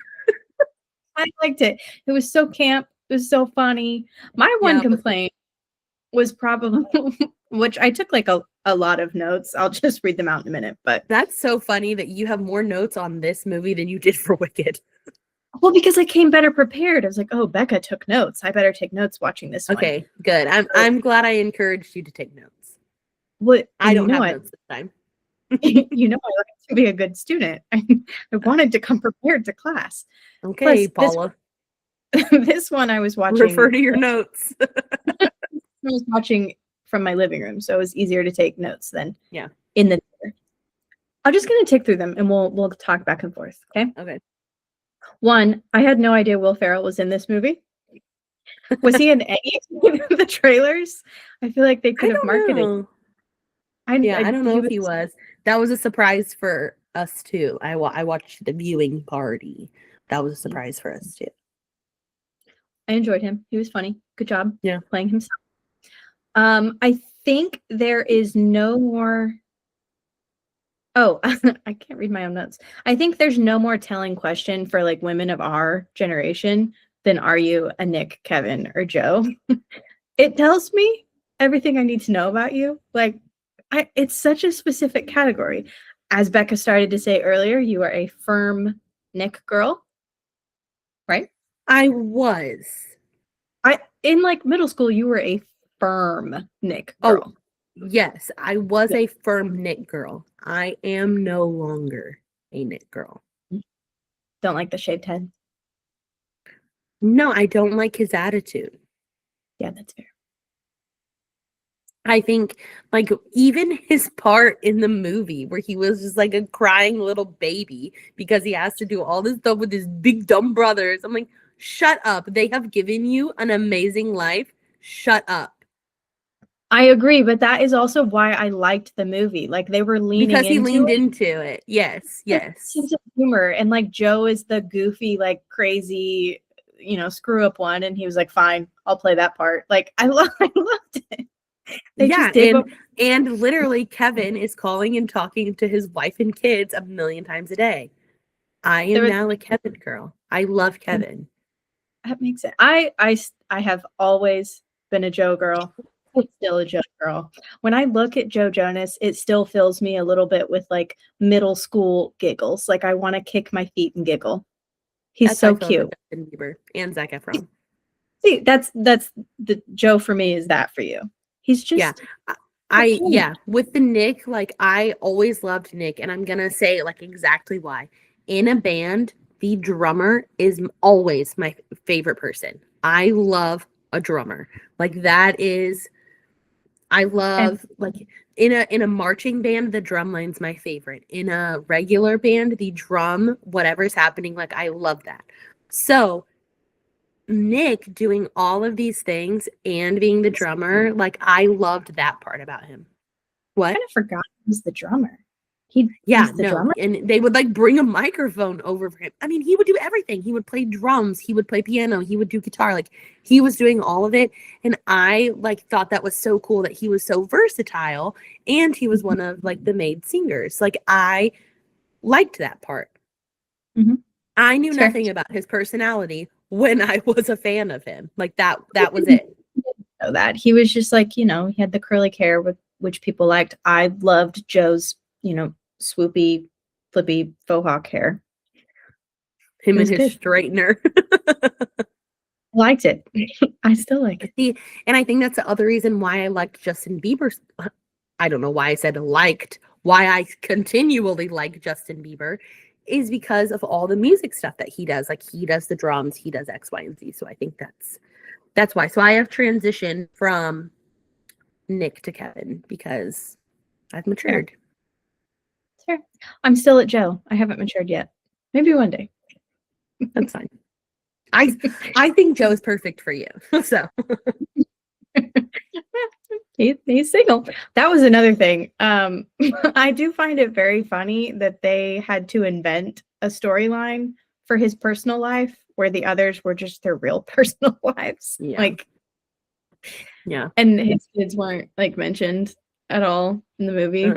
I liked it. It was so camp. It was so funny. My one Yeah, complaint was probably, which I took like a lot of notes. I'll just read them out in a minute. But that's so funny that you have more notes on this movie than you did for Wicked. well, because I came better prepared. I was like, oh, Becca took notes. I better take notes watching this one. Okay, good. I'm glad I encouraged you to take notes. What? I And you don't know have what? notes this time. You know I like to be a good student. I wanted to come prepared to class. Okay, Plus, this Paula, this one I was refer watching. to your notes. I was watching from my living room, so it was easier to take notes than Yeah. in the theater. I'm just gonna tick through them and we'll talk back and forth. Okay. Okay. One, I had no idea Will Ferrell was in this movie. Was he in any of the trailers? I feel like they I could have don't marketed. know. Yeah, I don't know He if was, he was. That was a surprise for us too. I watched the viewing party. That was a surprise for us too. I enjoyed him. He was funny. Good job. Yeah. Playing himself. I think there is no more. Oh, I can't read my own notes. I think there's no more telling question for like women of our generation than are you a Nick, Kevin, or Joe? It tells me everything I need to know about you. Like, it's such a specific category. As Becca started to say earlier, you are a firm Nick girl, right? I was. In like middle school, you were a firm Nick Oh, girl. yes, I was a firm knit girl. I am no longer a knit girl. Don't like the shaved head. No, I don't like his attitude. Yeah, that's fair. I think like even his part in the movie where he was just like a crying little baby because he has to do all this stuff with his big dumb brothers. I'm like, shut up. They have given you an amazing life. Shut up. I agree, but that is also why I liked the movie. Like they were leaning Because he into leaned it. into it. Yes, yes. Sense of humor, and like Joe is the goofy, like crazy, screw up one, and he was like, "Fine, I'll play that part." Like I loved it. They Yeah, just did and literally Kevin is calling and talking to his wife and kids a million times a day. I am now a Kevin girl. I love Kevin. that makes it. I have always been a Joe girl. Still a Joe girl. When I look at Joe Jonas, it still fills me a little bit with like middle school giggles. Like I want to kick my feet and giggle. He's That's how I so feel about cute. Justin Bieber and Zac Efron. See, that's the Joe for me is that for you. He's just Yeah. Yeah, with the Nick, like I always loved Nick, and I'm gonna say like exactly why. In a band, the drummer is always my favorite person. I love a drummer. Like that is I and love like in a marching band, the drum line's my favorite. In a regular band, the drum, whatever's happening, like I love that. So Nick doing all of these things and being the drummer, like I loved that part about him. What? kind of forgot he was the drummer. Yeah, He's the no. drummer. And they would like bring a microphone over for him. I mean, he would do everything. He would play drums, he would play piano, he would do guitar. Like he was doing all of it. And I like thought that was so cool that he was so versatile and he was one of like the maid singers. Like I liked that part. Mm-hmm. I knew Sure. nothing about his personality when I was a fan of him. Like that was it. Know that he was just like he had the curly hair with which people liked. I loved Joe's swoopy, flippy faux hawk hair. Him It and was his good. straightener. I liked it. I still like it. See, and I think that's the other reason why I liked Justin Bieber's. I don't know why I said liked. Why I continually like Justin Bieber is because of all the music stuff that he does. Like he does the drums, he does X, Y, and Z. So I think that's why. So I have transitioned from Nick to Kevin because I've matured. Sure. I'm still at Joe. I haven't matured yet. Maybe one day. That's fine. I think Joe's perfect for you. So He's single. That was another thing. I do find it very funny that they had to invent a storyline for his personal life where the others were just their real personal lives. Yeah. Like, yeah. and his kids weren't like mentioned at all in the movie.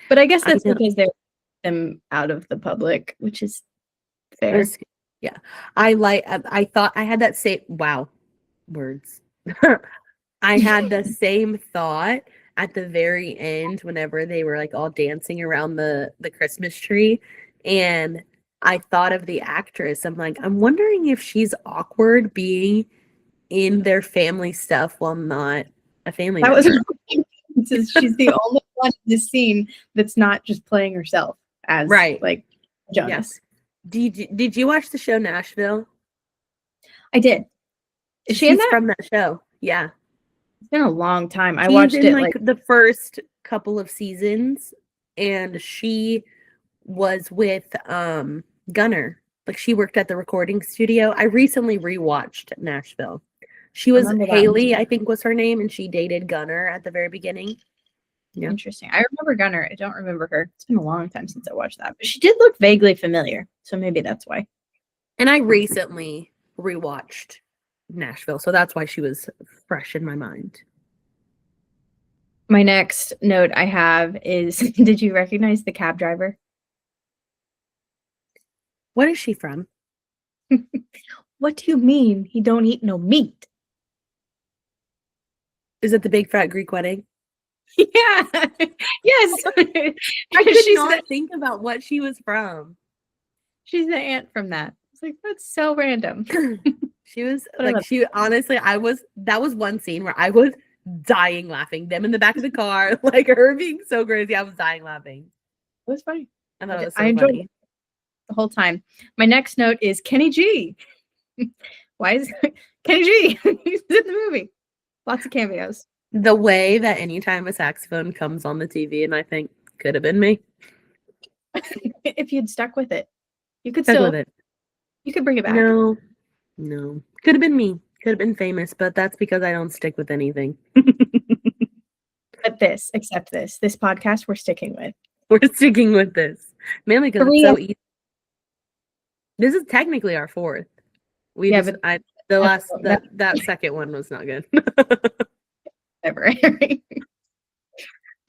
But I guess that's because they're them out of the public, which is fair. Yeah. I thought I had that same words. I had the same thought at the very end whenever they were like all dancing around the Christmas tree, and I thought of the actress. I'm like, I'm wondering if she's awkward being in their family stuff while not a family member. She's the only one in this scene that's not just playing herself as like Jonas. Yes. Did you watch the show Nashville? I did. Is she in that? From that show? Yeah. It's been a long time. I watched it like the first couple of seasons, and she was with Gunner. Like she worked at the recording studio. I recently rewatched Nashville. She was Haley, I think was her name, and she dated Gunner at the very beginning. Yeah. Interesting. I remember Gunner. I don't remember her. It's been a long time since I watched that. But she did look vaguely familiar. So maybe that's why. And I recently rewatched Nashville. So that's why she was fresh in my mind. My next note I have is, did you recognize the cab driver? What is she from? What do you mean he don't eat no meat? Is it the Big Fat Greek Wedding? Yeah. Yes. I could not think about what she was from. She's the aunt from that. It's like, that's so random. She was like, honestly, that was one scene where I was dying laughing. Them in the back of the car, like her being so crazy. I was dying laughing. It was funny. I thought it was so I enjoyed funny. it the whole time. My next note is Kenny G. Why is Kenny G? He's in the movie. Lots of cameos. The way that anytime a saxophone comes on the TV, and I think could have been me. If you'd stuck with it, you could with it. You could bring it back. No, could have been me. Could have been famous, but that's because I don't stick with anything. But this podcast, we're sticking with. We're sticking with this mainly because it's so easy. This is technically our fourth. That second one was not good. Ever.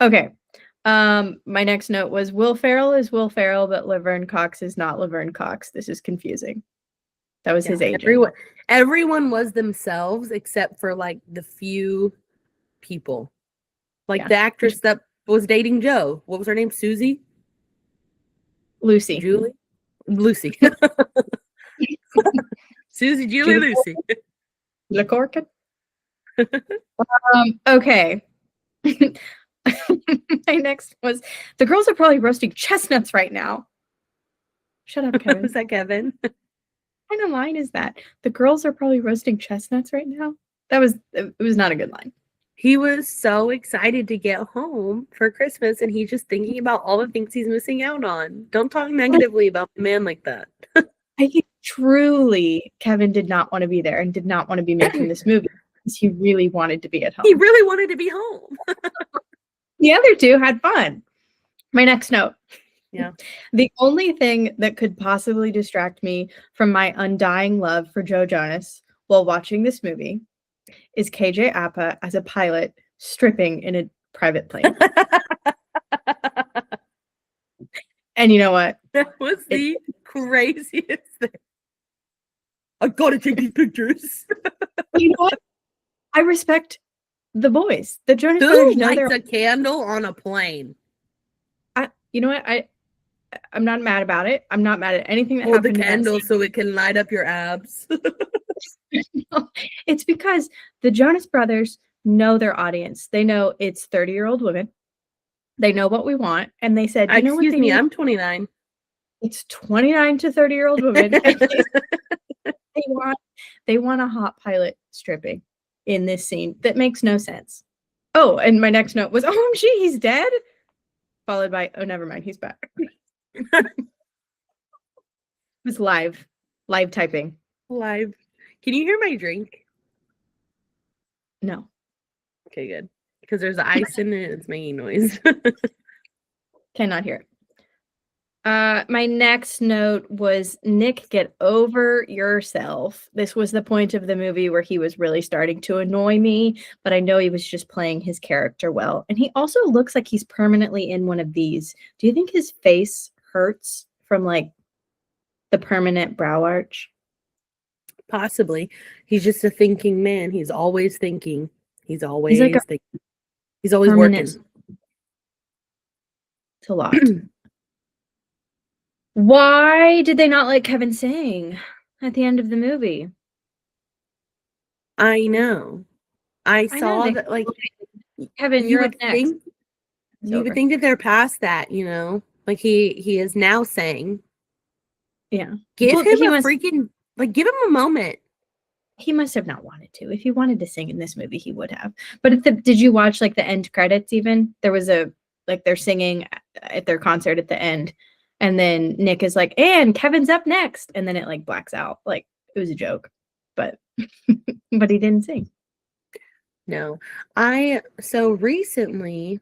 Okay. My next note was Will Ferrell is Will Ferrell, but Laverne Cox is not Laverne Cox. This is confusing. That was his agent. Everyone was themselves except for like the few people. Like the actress that was dating Joe. What was her name? Susie? Lucy. Julie? Lucy. Susie, Julie, Lucy. LaCorkin? Okay. My next was the girls are probably roasting chestnuts right now. Shut up, Kevin. Was that Kevin? What kind of line is that? The girls are probably roasting chestnuts right now. It was not a good line. He was so excited to get home for Christmas, and he's just thinking about all the things he's missing out on. Don't talk negatively about a man like that. I think truly Kevin did not want to be there and did not want to be making this movie because he really wanted to be at home. He really wanted to be home. The other two had fun. My next note. Yeah. The only thing that could possibly distract me from my undying love for Joe Jonas while watching this movie is KJ Apa as a pilot stripping in a private plane. And you know what? That was the craziest thing. I gotta take these pictures. You know what? I respect the boys. The Jonas Who Brothers lights a candle on a plane? You know what? I'm not mad about it. I'm not mad at anything that Hold the happened in that candle scene. so it can light up your abs. No, it's because the Jonas Brothers know their audience. They know it's 30-year-old women. They know what we want. And they said, you know what Excuse they me, need? I'm 29. It's 29 to 30-year-old women. And they want a hot pilot stripping in this scene that makes no sense. Oh, and my next note was, OMG, he's dead. Followed by, oh, never mind, he's back. It was live typing. Live. Can you hear my drink? No, Okay, good. Because there's ice in it. It's making noise. cannot hear it. My next note was, Nick, get over yourself. This was the point of the movie where he was really starting to annoy me, but I know he was just playing his character well. And he also looks like he's permanently in one of these. Do you think his face hurts from like the permanent brow arch? Possibly. He's just a thinking man. He's always thinking. He's always like a thinking. He's always permanent. working. It's a lot. Why did they not let Kevin sing at the end of the movie? I know. I I saw know that, like, Kevin, you you're up would next. think you would think that they're past that, you know? Like he is now saying, yeah. give Well, him a freaking, like, give him a moment. He must have not wanted to. If he wanted to sing in this movie, he would have. But did you watch like the end credits even? There was they're singing at their concert at the end. And then Nick is like, and Kevin's up next. And then it like blacks out. Like it was a joke. But but he didn't sing. No. So recently,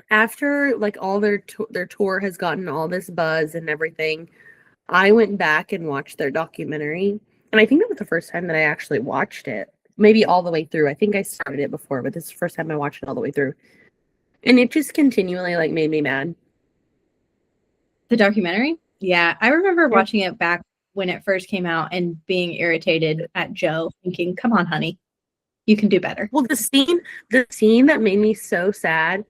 after like all their tour has gotten all this buzz and everything, I went back and watched their documentary. And I think that was the first time that I actually watched it. Maybe all the way through. I think I started it before, but this is the first time I watched it all the way through. And it just continually like made me mad. The documentary? Yeah. I remember Yeah. watching it back when it first came out and being irritated at Joe, thinking, come on, honey. You can do better. Well, the scene that made me so sad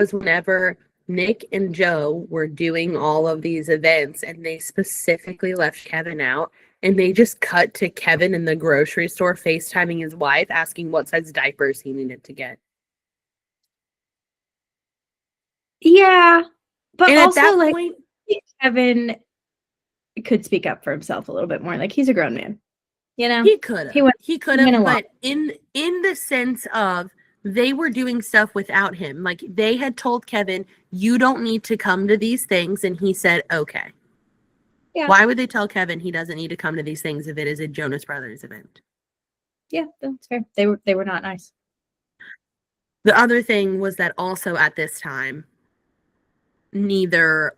was whenever Nick and Joe were doing all of these events and they specifically left Kevin out, and they just cut to Kevin in the grocery store FaceTiming his wife, asking what size diapers he needed to get. Yeah. But And also, at that like, point, Kevin could speak up for himself a little bit more. Like, he's a grown man. You know? he could have, went but in the sense of they were doing stuff without him. Like, they had told Kevin, you don't need to come to these things, and he said, okay. Yeah. Why would they tell Kevin he doesn't need to come to these things if it is a Jonas Brothers event? Yeah, that's fair. They were not nice. The other thing was that also at this time, neither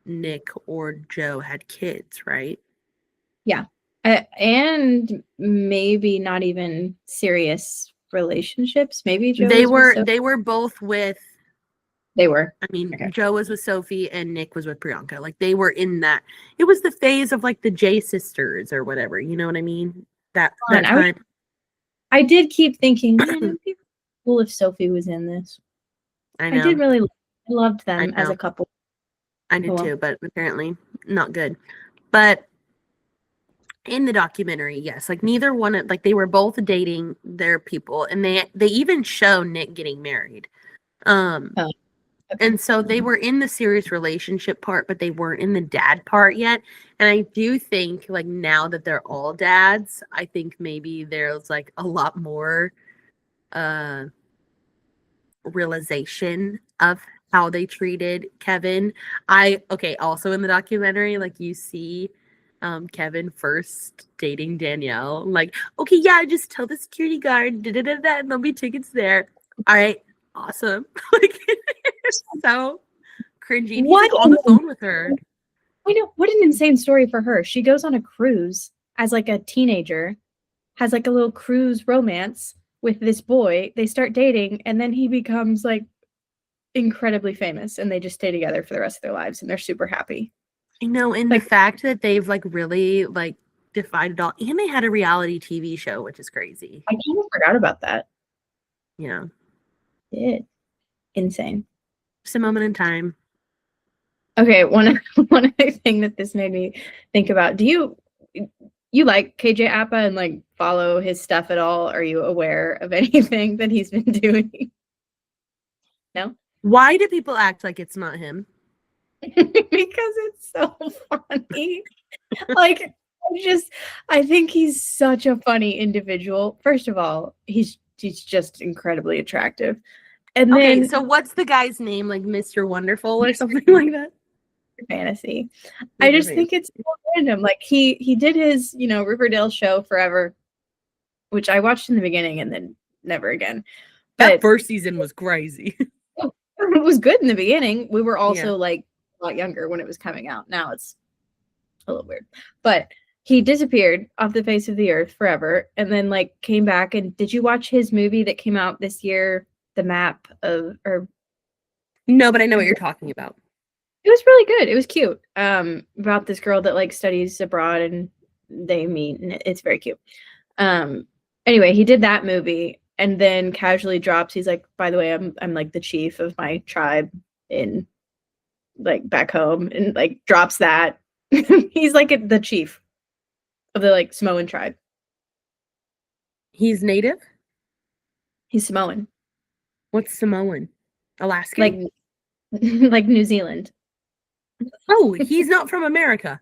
Nick or Joe had kids, right? Yeah. And maybe not even serious relationships. Maybe Joe They was were they were both with They were. I mean, Okay. Joe was with Sophie and Nick was with Priyanka. Like, they were in that. It was the phase of like the J sisters or whatever. You know what I mean? That time. I did keep thinking, man, it'd be cool if Sophie was in this. I know. I did really loved them as a couple. I did too, but apparently not good. But in the documentary, yes, like neither one of, like, they were both dating their people, and they even show Nick getting married. Okay. And so they were in the serious relationship part, but they weren't in the dad part yet. And I do think, like, now that they're all dads, I think maybe there's like a lot more realization of how they treated Kevin. Also in the documentary, like, you see Kevin first dating Danielle. Like, okay, yeah, just tell the security guard, and there'll be tickets there. All right, awesome. Like, it's so cringy. And he's like on the phone with her. I know, what an insane story for her. She goes on a cruise as like a teenager, has like a little cruise romance with this boy. They start dating, and then he becomes like incredibly famous, and they just stay together for the rest of their lives, and they're super happy. I know, and like, the fact that they've like really like defied it all, and they had a reality TV show, which is crazy. I kind of forgot about that. Yeah. It insane. Just a moment in time. Okay, one other thing that this made me think about. Do you like KJ Appa and like follow his stuff at all? Are you aware of anything that he's been doing? No? Why do people act like it's not him? Because it's so funny. Like I think he's such a funny individual. First of all, he's just incredibly attractive. And Okay, then so what's the guy's name? Like Mr. Wonderful or something like that? fantasy. I just think it's so random. Like he did his, Riverdale show forever, which I watched in the beginning and then never again. That But first season was crazy. it was good in the beginning. We were also Yeah. like a lot younger when it was coming out. Now it's a little weird. But he disappeared off the face of the earth forever and then like came back. And did you watch his movie that came out this year, The Map of or No, but I know what you're talking about. It was really good. It was cute. About this girl that like studies abroad and they meet and it's very cute. Anyway, he did that movie and then casually drops. He's like, by the way, I'm like the chief of my tribe in like back home and like drops that. He's like the chief of the like Samoan tribe. He's native? He's Samoan. What's Samoan? Alaska? Like like New Zealand. Oh, he's not from America.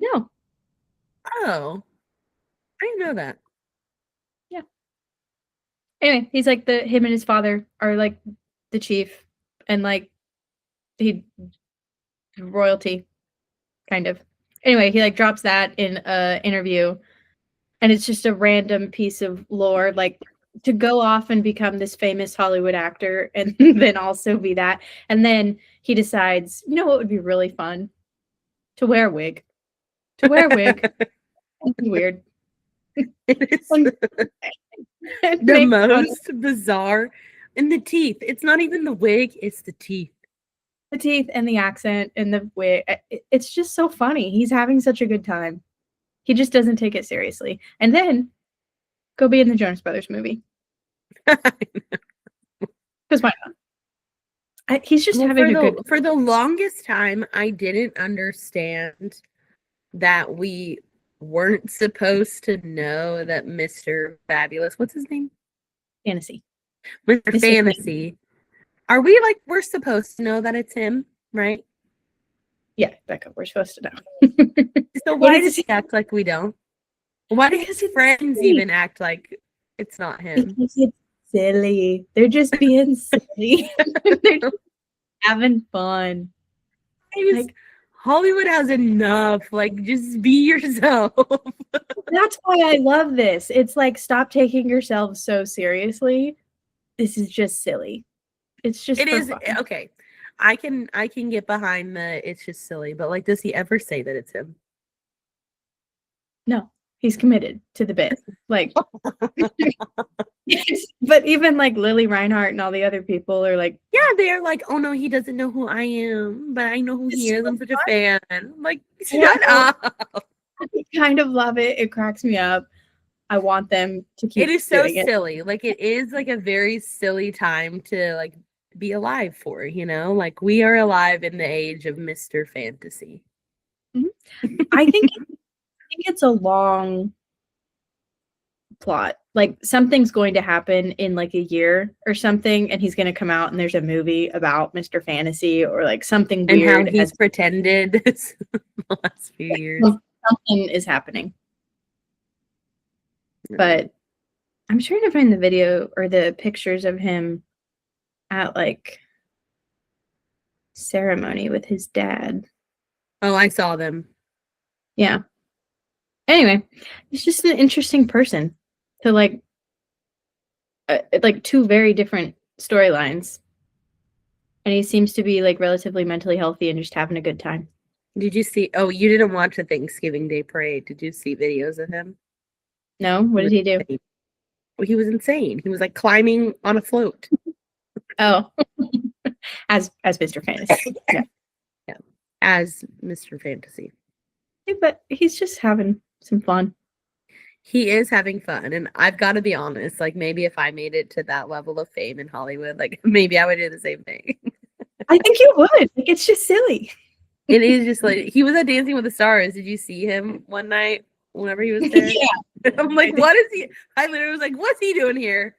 No. Oh. I didn't know that. Yeah. Anyway, he's like him and his father are like the chief and like he royalty kind of. Anyway, he like drops that in a interview and it's just a random piece of lore like to go off and become this famous Hollywood actor and then also be that. And then he decides, what would be really fun? To wear a wig. To wear a wig. Weird. It is the most bizarre. And the teeth. It's not even the wig, it's the teeth. The teeth and the accent and the wig. It's just so funny. He's having such a good time. He just doesn't take it seriously. And then go be in the Jonas Brothers movie. Because why not? He's just having a good. For the longest time, I didn't understand that we weren't supposed to know that Mr. Fabulous, what's his name? Fantasy. Mr. Fantasy. Are we like, we're supposed to know that it's him, right? Yeah, Becca, we're supposed to know. So why does he act like we don't? Why do his friends even act like it's not him? Because it's silly. They're just being silly. They're just having fun. Like, Hollywood has enough. Like, just be yourself. That's why I love this. It's like, stop taking yourself so seriously. This is just silly. It's just fun. Okay. I can get behind the it's just silly, but like, does he ever say that it's him? No, he's committed to the bit. Like, but even like Lily Reinhart and all the other people are like, yeah, they're like, oh no, he doesn't know who I am, but I know who he is. I'm such a fan. I'm like, shut up. I kind of love it. It cracks me up. I want them to keep. It is so silly. Like, it is like a very silly time to like be alive for, like we are alive in the age of Mr. Fantasy. Mm-hmm. I think it's a long plot. Like something's going to happen in like a year or something, and he's going to come out and there's a movie about Mr. Fantasy or like something and weird. And how he's pretended the last few years. Something is happening. But I'm trying to find the video or the pictures of him at like ceremony with his dad. Oh, I saw them. Yeah. Anyway, he's just an interesting person to like two very different storylines. And he seems to be like relatively mentally healthy and just having a good time. Did you see? Oh, you didn't watch the Thanksgiving Day parade. Did you see videos of him? No, what did he do? He was insane. He was like climbing on a float. Oh, as Mr. Fantasy. Yeah. Yeah, as Mr. Fantasy. Yeah, but he's just having some fun. He is having fun, and I've got to be honest. Like maybe if I made it to that level of fame in Hollywood, like maybe I would do the same thing. I think you would. Like, it's just silly. It is just like he was at Dancing with the Stars. Did you see him one night whenever he was there? Yeah. I'm like, what is he? I literally was like, what's he doing here?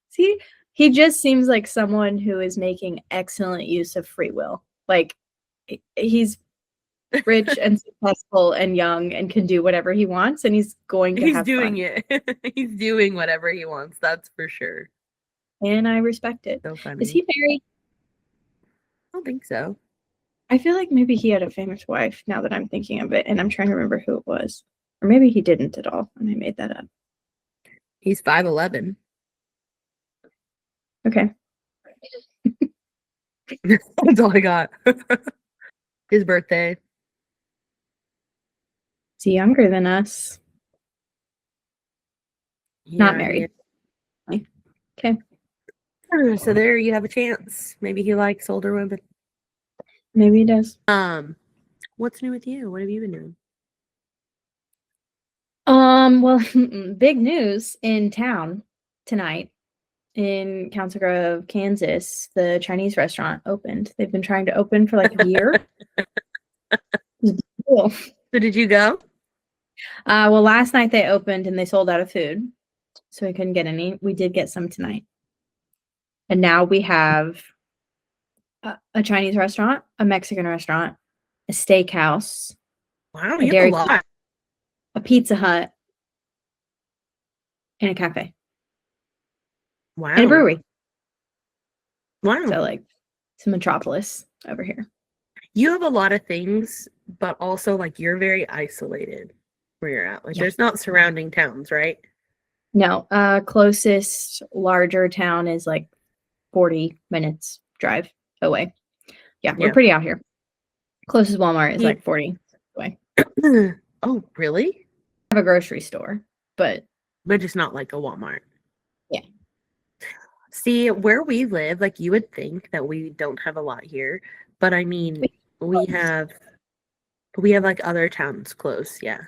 See, he just seems like someone who is making excellent use of free will. Like, he's rich and successful and young and can do whatever he wants, and he's going to He's have doing fun. it. He's doing whatever he wants. That's for sure. And I respect it. So funny. Is he married? I don't think so. I feel like maybe he had a famous wife now that I'm thinking of it, and I'm trying to remember who it was. Or maybe he didn't at all, and I made that up. He's 5'11". Okay. That's all I got. His birthday. Is he younger than us? Not Yeah, married. yeah. Okay. So there you have a chance. Maybe he likes older women. Maybe he does. What's new with you? What have you been doing? Well, big news in town tonight in Council Grove, Kansas. The Chinese restaurant opened. They've been trying to open for like a year. Cool. So did you go? Well, last night they opened and they sold out of food, so we couldn't get any. We did get some tonight. And now we have a Chinese restaurant, a Mexican restaurant, a steakhouse, Wow, a you have Dairy a lot. a Pizza Hut, and a cafe. Wow. And a brewery. Wow. So like it's a metropolis over here. You have a lot of things, but also like you're very isolated where you're at. Like Yeah. there's not surrounding towns, right? No, closest larger town is like 40 minutes drive away. Yeah, we're Yeah. pretty out here. Closest Walmart is Yeah. like 40 away. Oh, really? I have a grocery store, but just not like a Walmart. Yeah. See, where we live, like you would think that we don't have a lot here, but I mean, we have like other towns close, yeah.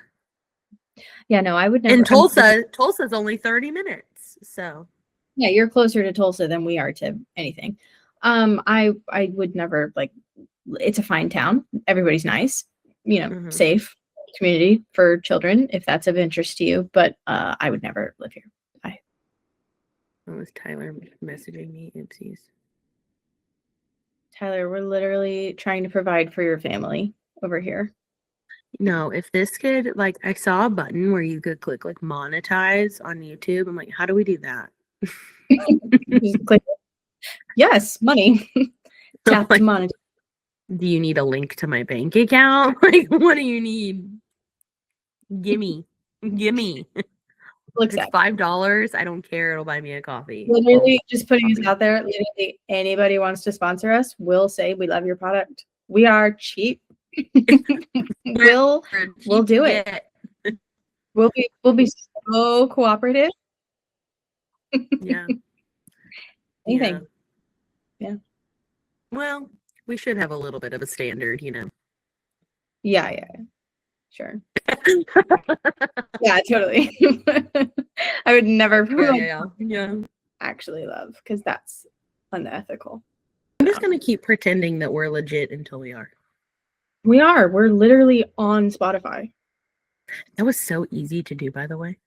yeah, no, I would never. And Tulsa's only 30 minutes, so. Yeah, you're closer to Tulsa than we are to anything. I would never like. It's a fine town. Everybody's nice. You know, safe community for children if that's of interest to you. But I would never live here. That was Tyler messaging me. Oopsies. Tyler, we're literally trying to provide for your family over here. No, if this could, like, I saw a button where you could click like monetize on YouTube. I'm like, how do we do that? Just click. Yes, money. Tap like, to monetize. Do you need a link to my bank account? Like, what do you need? Gimme. Looks It's at $5. I don't care. It'll buy me a coffee. literally just putting this out there. Literally, anybody wants to sponsor us, we'll say we love your product. We are cheap. we'll do it. We'll be so cooperative. Yeah. Anything. Yeah. Well, we should have a little bit of a standard, you know. Yeah. Sure. Yeah, totally. I would never Yeah. actually love, because that's unethical. I'm just gonna keep pretending that we're legit until we are. We are. We're literally on Spotify. That was so easy to do, by the way.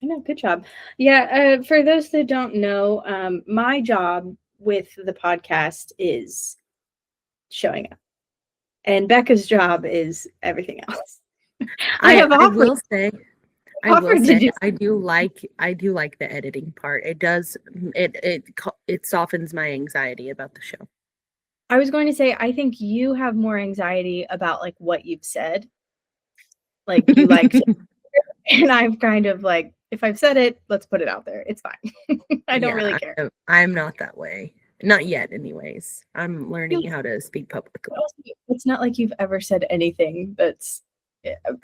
I know, good job. Yeah, for those that don't know, my job with the podcast is showing up, and Becca's job is everything else. I will say I do like the editing part. It does it softens my anxiety about the show. I was going to say, I think you have more anxiety about like what you've said. Like you like to, and I'm kind of like, if I've said it, let's put it out there. It's fine. I don't really care. I'm not that way. Not yet, anyways. I'm learning how to speak publicly. It's not like you've ever said anything that's,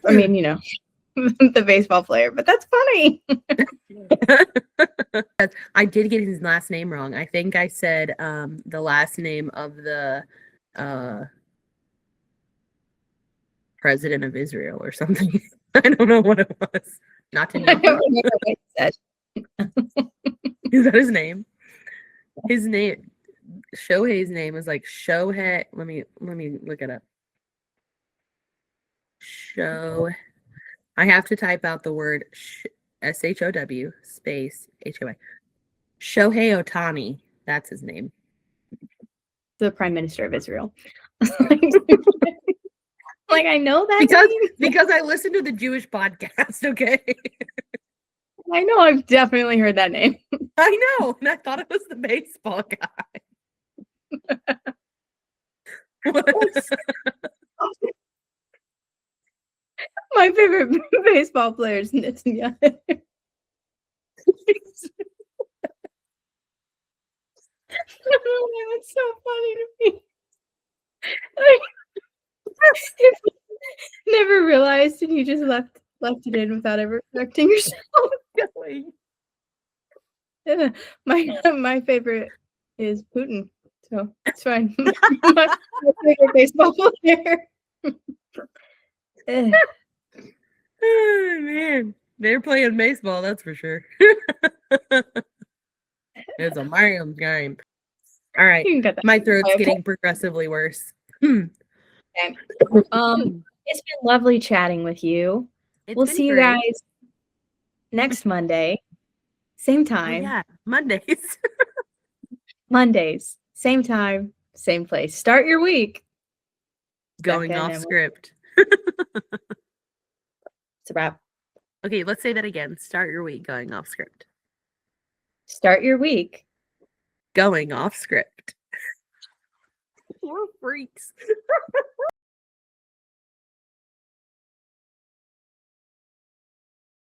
I mean, you know, the baseball player, but that's funny. I did get his last name wrong. I think I said the last name of the president of Israel or something. I don't know what it was. Not to know. I don't remember what you said. Is that his name? His name. Shohei's name is like Shohei. Let me look it up. I have to type out the word SHOW space HOA. Shohei Ohtani. That's his name. The Prime Minister of Israel. Like, I know that because I listen to the Jewish podcast, okay? I know, I've definitely heard that name. I know, and I thought it was the baseball guy. My favorite baseball player is Nitya. It's so funny to me. Never realized, and you just left it in without ever correcting yourself. My favorite is Putin, so it's fine. my favorite baseball player. Oh man, they're playing baseball, that's for sure. It's a Mario game. All right, my throat's getting progressively worse. Okay. It's been lovely chatting with you. We'll see you guys next Monday, same time. Oh, yeah, Mondays. Mondays, same time, same place. Start your week. Going off script. It's a wrap. Okay, let's say that again. Start your week going off script. Start your week going off script. We're freaks.